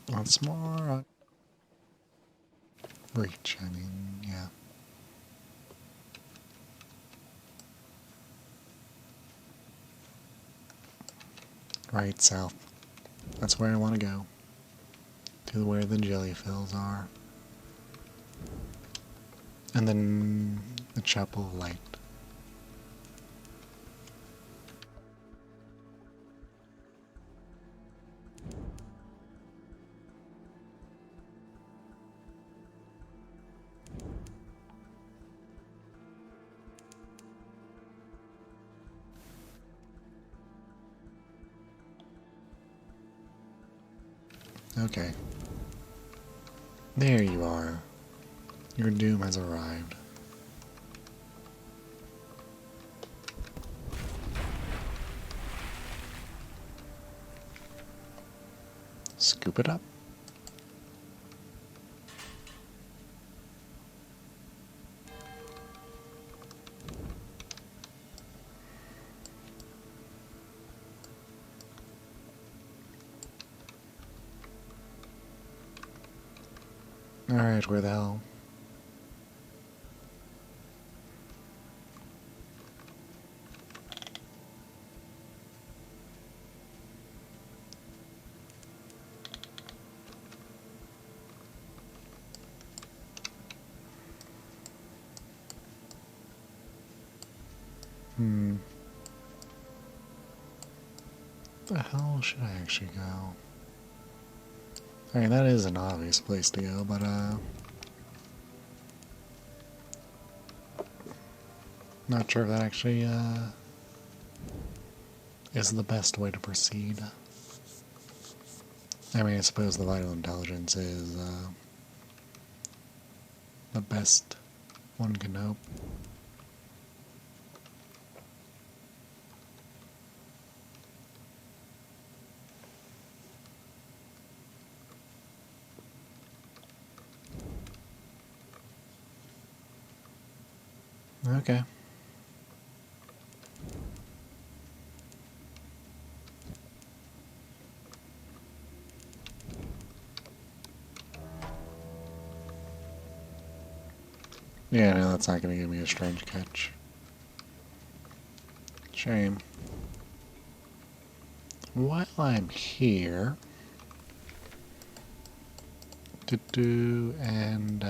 Once more. Reach, I mean, yeah. Right south. That's where I want to go. To where the jellyfills are. And then the Chapel of Light. Okay. There you are. Your doom has arrived. scoop it up. Alright, where the hell? The hell should I actually go? I mean, that is an obvious place to go, but, not sure if that actually, is the best way to proceed. I mean, I suppose the vital intelligence is, the best one can hope. Okay. Yeah, no, that's not going to give me a strange catch. Shame. While I'm here, and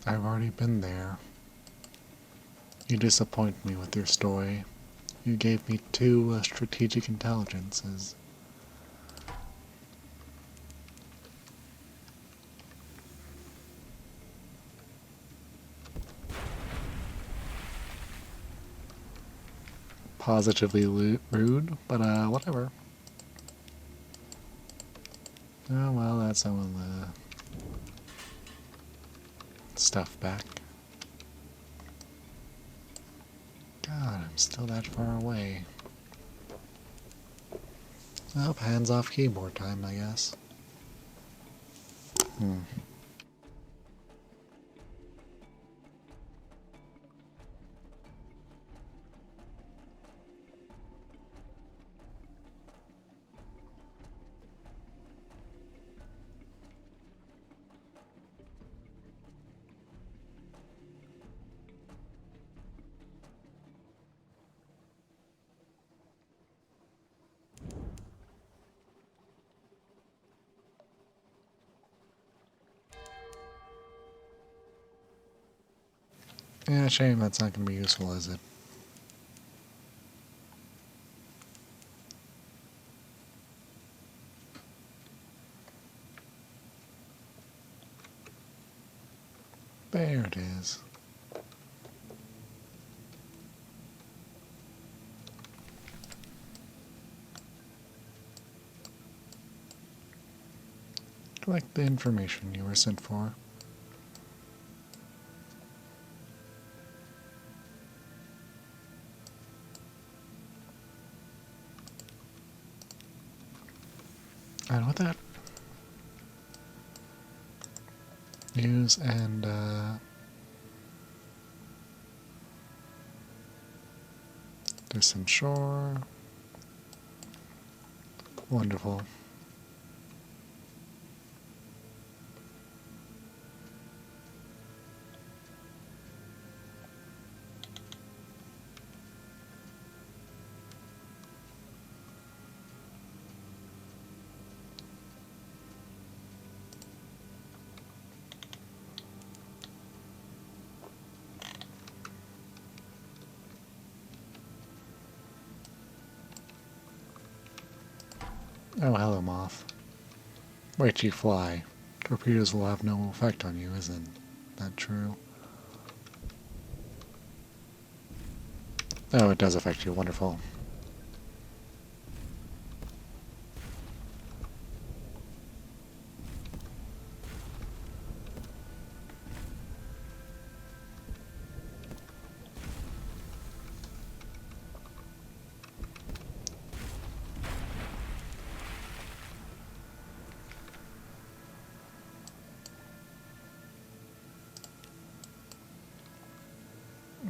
I've already been there. You disappoint me with your story. You gave me two strategic intelligences. Positively rude, but whatever. Oh well, that's some of the stuff back. God, I'm still that far away. Well, hands off keyboard time, I guess. Yeah, shame that's not going to be useful, is it? There it is. Collect the information you were sent for. And with that, use and distant shore. Wonderful. Oh, hello, Moth. Wait till you fly. Torpedoes will have no effect on you, isn't that true? Oh, it does affect you. Wonderful.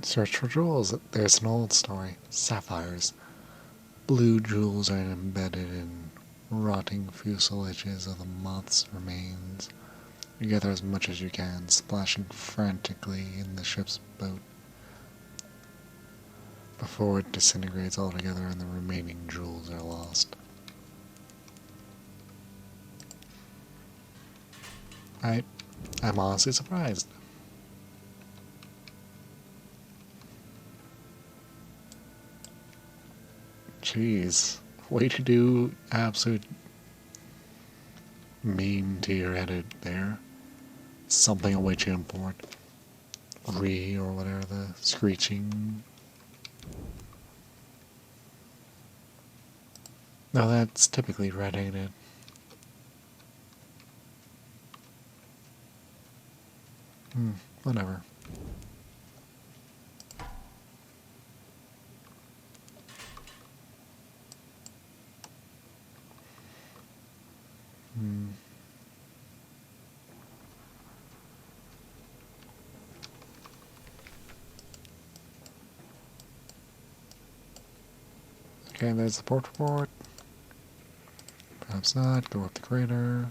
Search for jewels. There's an old story. Sapphires. Blue jewels are embedded in rotting fuselages of the moth's remains. You gather as much as you can, splashing frantically in the ship's boat before it disintegrates altogether and the remaining jewels are lost. I'm honestly surprised. Jeez. Way to do absolute meme to your edit there. Something I'll wait to import. Or whatever the screeching. No, that's typically red, ain't it? Whatever. Okay, there's the port report. Perhaps not. Go up the crater.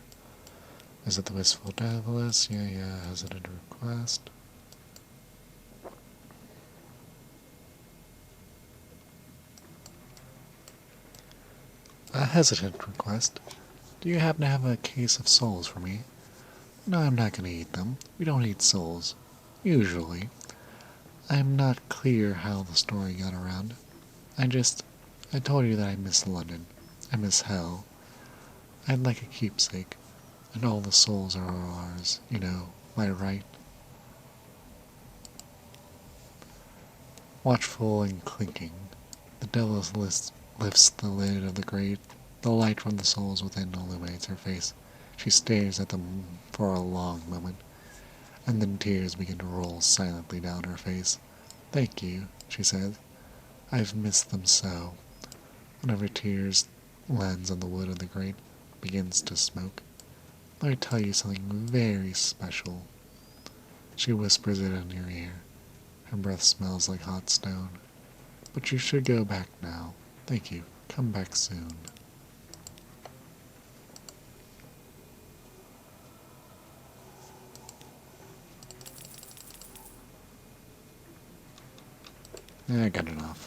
Is it the Wistful Devilish? Yeah. Hesitant request. A hesitant request. Do you happen to have a case of souls for me? No, I'm not going to eat them. We don't eat souls. Usually. I'm not clear how the story got around. I told you that I miss London. I miss hell. I'd like a keepsake. And all the souls are ours, am I right? Watchful and clinking, the devil lifts the lid of the grate. The light from the souls within illuminates her face. She stares at them for a long moment, and then tears begin to roll silently down her face. Thank you, she says. I've missed them so. One of her tears lands on the wood of the grate, begins to smoke. Let me tell you something very special. She whispers it in your ear. Her breath smells like hot stone. But you should go back now. Thank you. Come back soon. I got enough.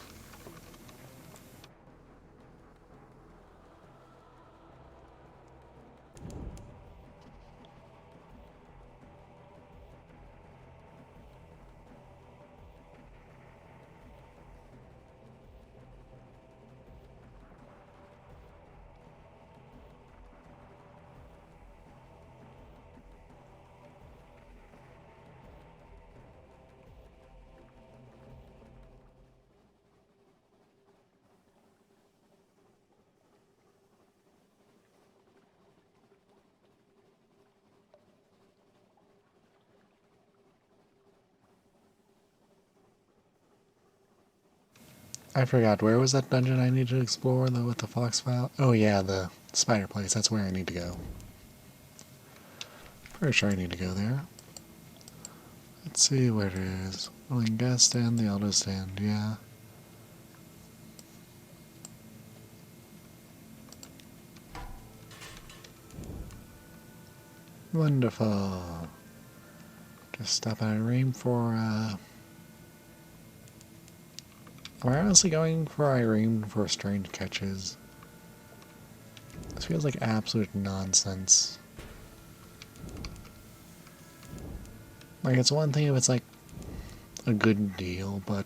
I forgot, where was that dungeon I need to explore though with the fox file? Oh yeah, the spider place, that's where I need to go. Pretty sure I need to go there. Let's see where it is. Willing gas stand, the auto stand, yeah. Wonderful. Just stop at Irene for, Am I honestly going for Irene for strange catches? This feels like absolute nonsense. Like, it's one thing if it's like a good deal, but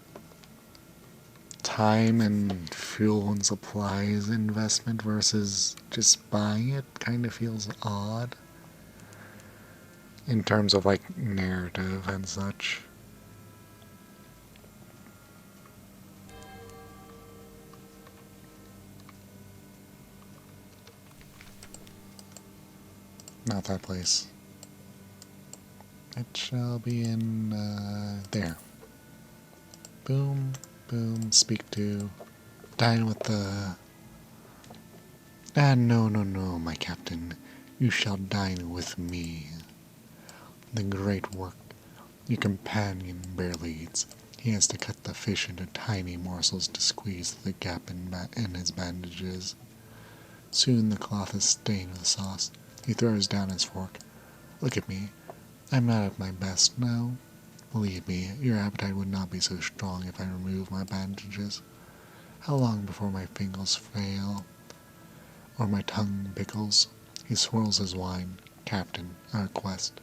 time and fuel and supplies investment versus just buying it kind of feels odd in terms of like narrative and such. not that place. It shall be in, there. Boom, boom, speak to. Dine with the... Ah, no, no, no, my captain. You shall dine with me. The great work your companion bear leads. He has to cut the fish into tiny morsels to squeeze the gap in his bandages. Soon the cloth is stained with sauce. He throws down his fork. Look at me. I'm not at my best now. Believe me, your appetite would not be so strong if I removed my bandages. How long before my fingers fail? Or my tongue pickles? He swirls his wine. Captain, a request.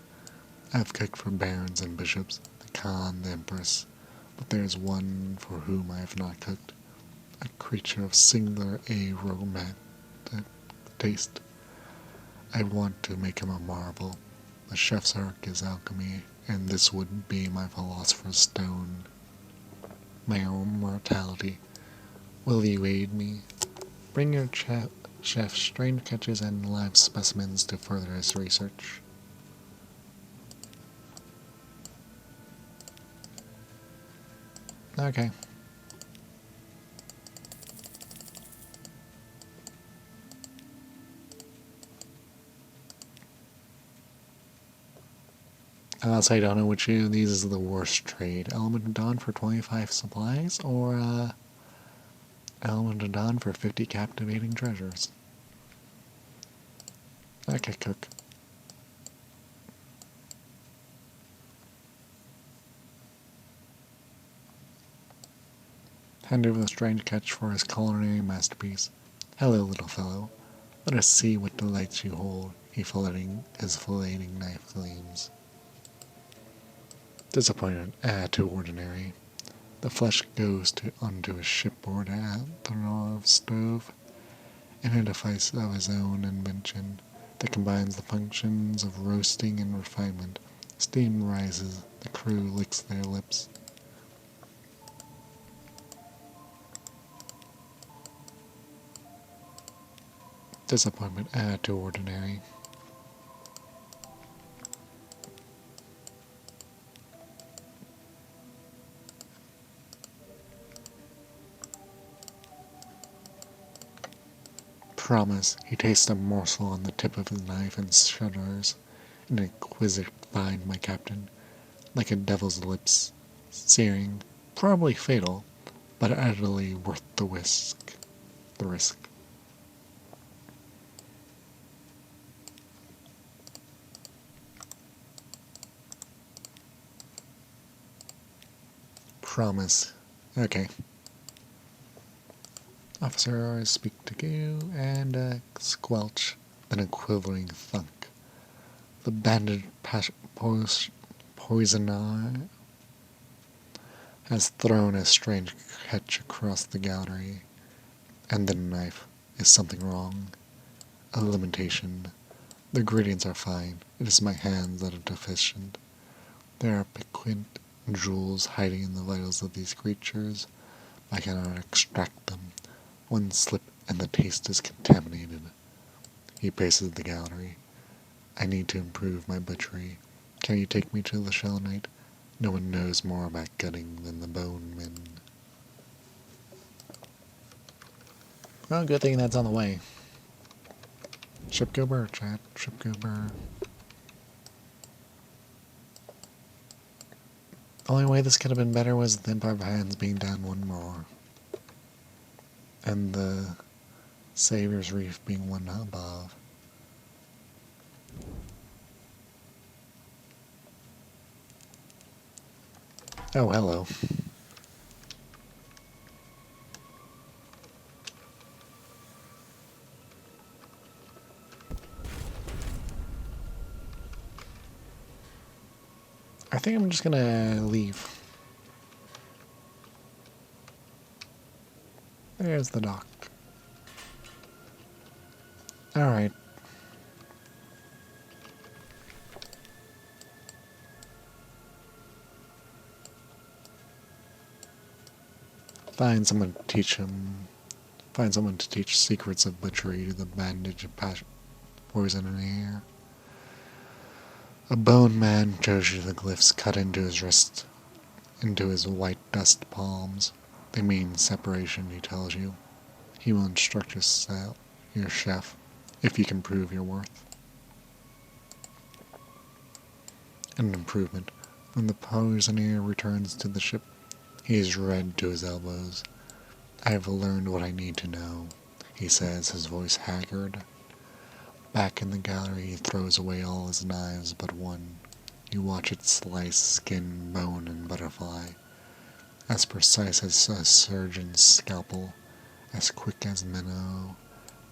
I've cooked for barons and bishops, the Khan, the Empress, but there's one for whom I have not cooked. A creature of singular aromatic taste. I want to make him a marvel. The chef's art is alchemy, and this would be my philosopher's stone. My immortality. Will you aid me? Bring your chef strange catches and live specimens to further his research. Okay. Honestly, I don't know which of these is the worst trade. Element of Dawn for 25 supplies, or Element of Dawn for 50 captivating treasures. Okay, cook. Hand over the strange catch for his culinary masterpiece. Hello, little fellow. Let us see what delights you hold. His filleting knife gleams. Disappointment. To ordinary. The flesh goes onto his shipboard at the North stove, an edifice of his own invention that combines the functions of roasting and refinement. Steam rises, the crew licks their lips. Disappointment. To ordinary. Promise. He tastes a morsel on the tip of his knife and shudders. An exquisite find, my captain. Like a devil's lips. Searing. Probably fatal, but utterly worth the risk. Promise. Okay. Officers speak to goo, and squelch, then a quivering thunk. The bandaged poisoner has thrown a strange catch across the gallery, and the knife. Is something wrong? A limitation. The ingredients are fine. It is my hands that are deficient. There are piquant jewels hiding in the vitals of these creatures. I cannot extract them. One slip and the taste is contaminated. He paces the gallery. I need to improve my butchery. Can you take me to the Shell Knight? No one knows more about gutting than the bone men. Well, good thing that's on the way. Ship go burr, chat. Ship go burr. Only way this could have been better was the Empire of Hands being down one more. And the Savior's Reef being one above. Oh, hello. I think I'm just gonna leave. There's the dock. Alright. Find someone to teach him. Find someone to teach secrets of butchery to the bandage of poison in the air. A bone man shows you the glyphs cut into his wrist, into his white dust palms. They mean separation, he tells you. He will instruct your chef, if you can prove your worth. An improvement. When the poisoner returns to the ship, he is red to his elbows. I have learned what I need to know, he says, his voice haggard. Back in the gallery, he throws away all his knives but one. You watch it slice skin, bone, and butterfly. As precise as a surgeon's scalpel, as quick as minnow.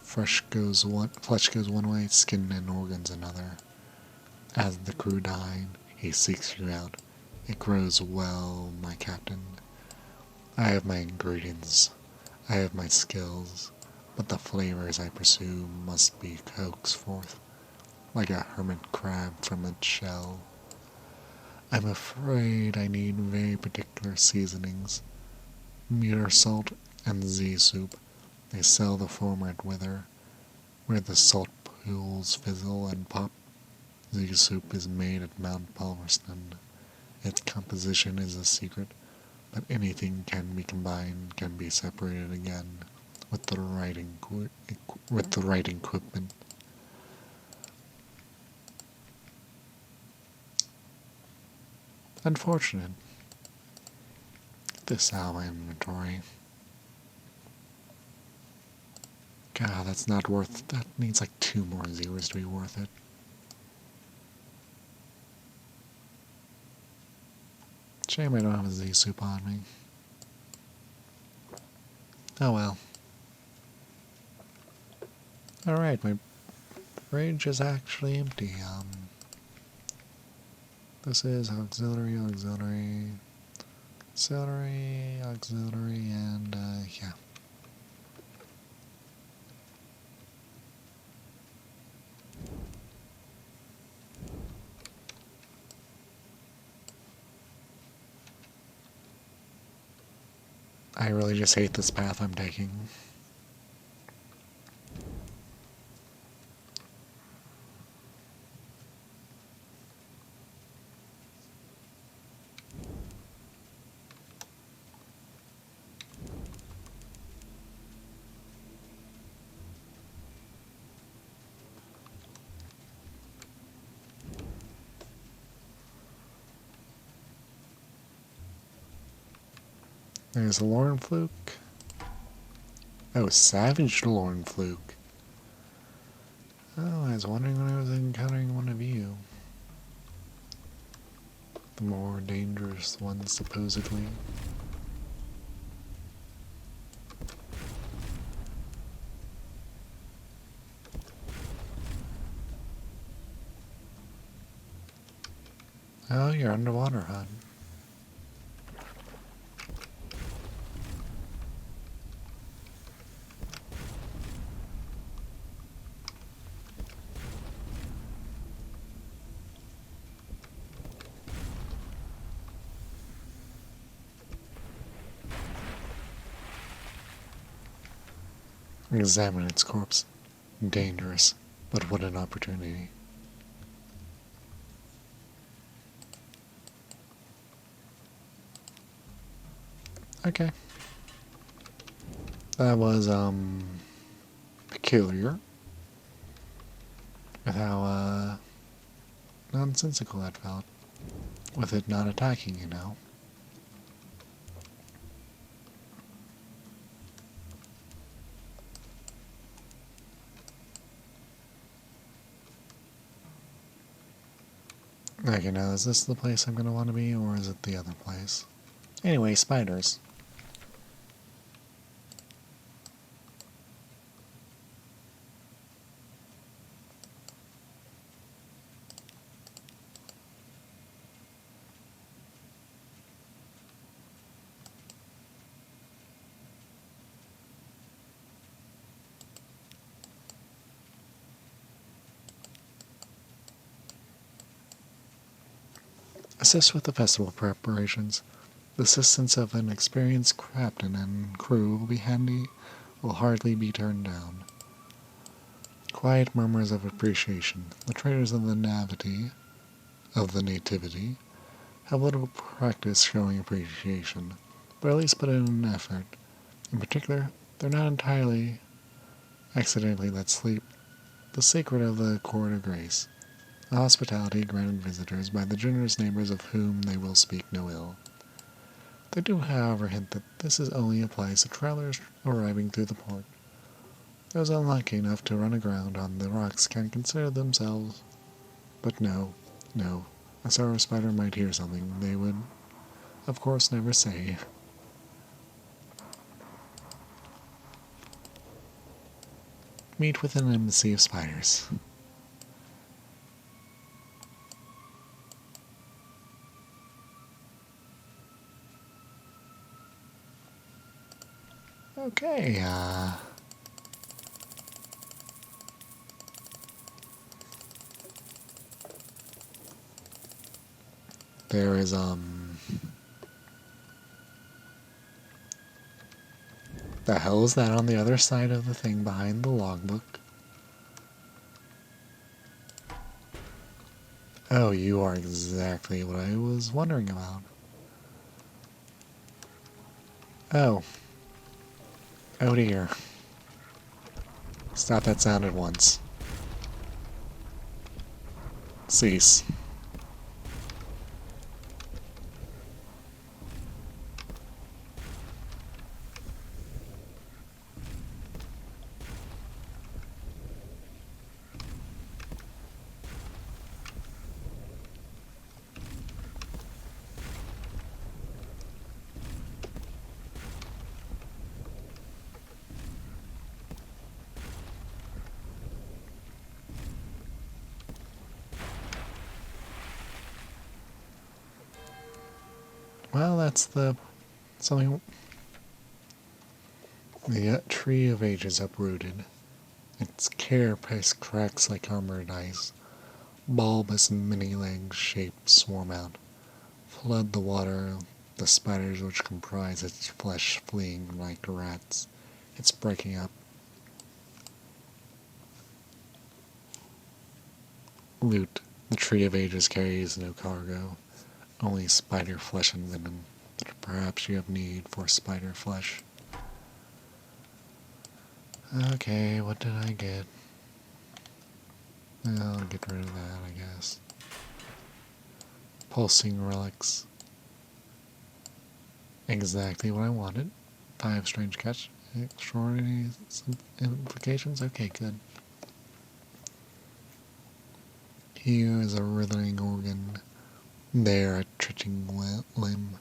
Flesh goes one way, skin and organs another. As the crew dine, he seeks you out. It grows well, my captain. I have my ingredients. I have my skills. But the flavors I pursue must be coaxed forth, like a hermit crab from its shell. I'm afraid I need very particular seasonings. Munder salt and Z soup. They sell the former at Wither, where the salt pools fizzle and pop. Z soup is made at Mount Palmerston. Its composition is a secret, but anything can be combined, can be separated again, with the right equipment. Unfortunate. This out my inventory. God, that's not worth. That needs like 2 more zeros to be worth it. Shame I don't have a Z soup on me. Oh well. Alright, my fridge is actually empty. This is auxiliary, and yeah. I really just hate this path I'm taking. There's a Lauren Fluke. Oh, Savage Lauren Fluke. Oh, I was wondering when I was encountering one of you. The more dangerous one, supposedly. Oh, you're underwater, hon. Examine its corpse. Dangerous, but what an opportunity. Okay. That was, peculiar. With how, nonsensical that felt. With it not attacking, you know. Okay, now is this the place I'm gonna want to be, or is it the other place? Anyway, spiders. Assist with the festival preparations. The assistance of an experienced captain and crew will hardly be turned down. Quiet murmurs of appreciation. The traders of the Navity of the nativity have little practice showing appreciation, but at least put in an effort. In particular, they're not entirely accidentally let sleep the secret of the court of grace, a hospitality granted visitors by the generous neighbors of whom they will speak no ill. They do, however, hint that this only applies to travelers arriving through the port. Those unlucky enough to run aground on the rocks can consider themselves. But no, a sorrow spider might hear something they would, of course, never say. Meet with an embassy of spiders. Okay, there is, the hell is that on the other side of the thing behind the logbook? Oh, you are exactly what I was wondering about. Oh. Oh dear. Stop that sound at once. Cease. Well, that's something. The tree of ages uprooted. Its carapace cracks like armored ice. Bulbous many legs shaped swarm out. Flood the water, the spiders which comprise its flesh fleeing like rats. It's breaking up. Loot. The tree of ages carries no cargo. Only spider flesh and venom. But perhaps you have need for spider flesh. Okay, what did I get? I'll get rid of that, I guess. Pulsing relics. Exactly what I wanted. 5 strange catch. Extraordinary implications? Okay, good. Here is a writhing organ. There a twitching limb.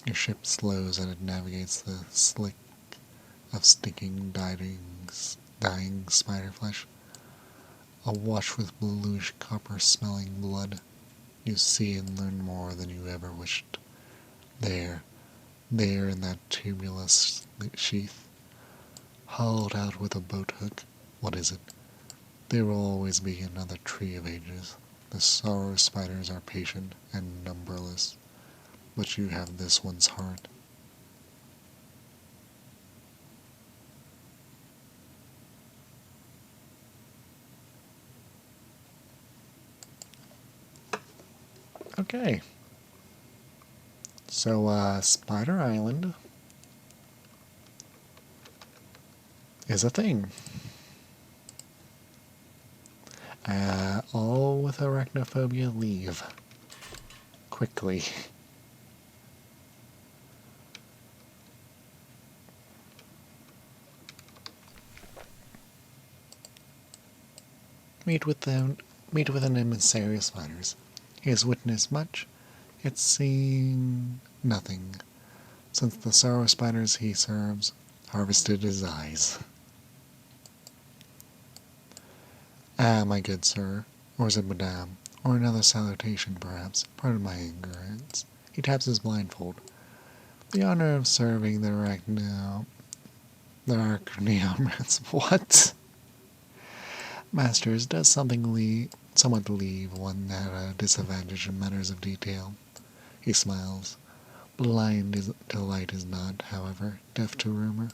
Your ship slows and it navigates the slick of stinking, dying spider flesh. Awash with bluish copper-smelling blood. You see and learn more than you ever wished. There in that tumulus sheath, hollowed out with a boat hook. What is it? There will always be another tree of ages. The sorrow spiders are patient and numberless, but you have this one's heart. Okay. So, Spider Island is a thing. All with arachnophobia leave. Quickly. Meet with an emissary of spiders. He has witnessed much, yet seen nothing, since the sorrow spiders he serves harvested his eyes. Ah, my good sir, or is it madame, or another salutation perhaps, pardon my ignorance. He taps his blindfold. The honor of serving the Arachneomrats. What? Masters, does something somewhat leave one at a disadvantage in matters of detail? He smiles. Blind delight is not, however, deaf to rumor.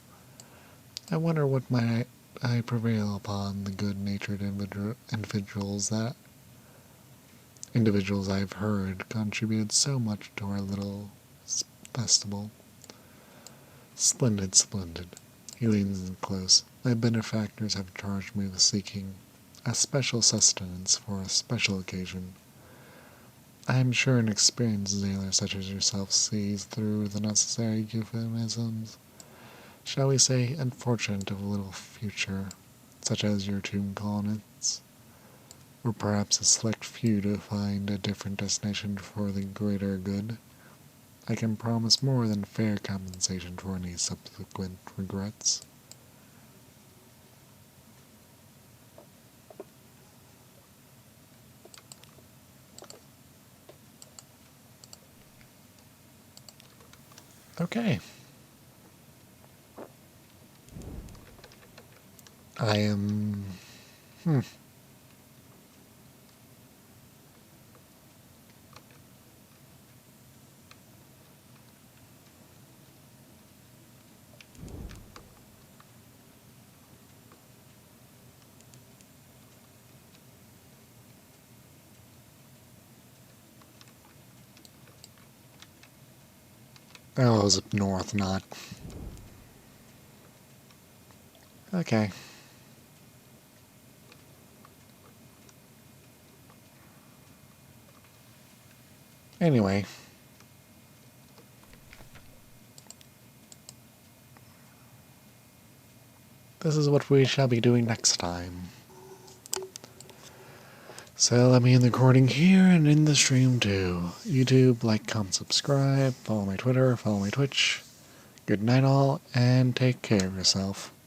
I wonder what might I prevail upon the good-natured individuals that individuals I've heard contributed so much to our little festival. Splendid, splendid. He leans in close. My benefactors have charged me with seeking a special sustenance for a special occasion. I am sure an experienced sailor such as yourself sees through the necessary euphemisms, shall we say, unfortunate of a little future, such as your tomb colonists, or perhaps a select few to find a different destination for the greater good. I can promise more than fair compensation for any subsequent regrets. Okay. I am... Oh, it was up north, not... Okay. Anyway. This is what we shall be doing next time. So let me end the recording here and end the stream too. YouTube, like, comment, subscribe, follow my Twitter, follow my Twitch. Good night all, and take care of yourself.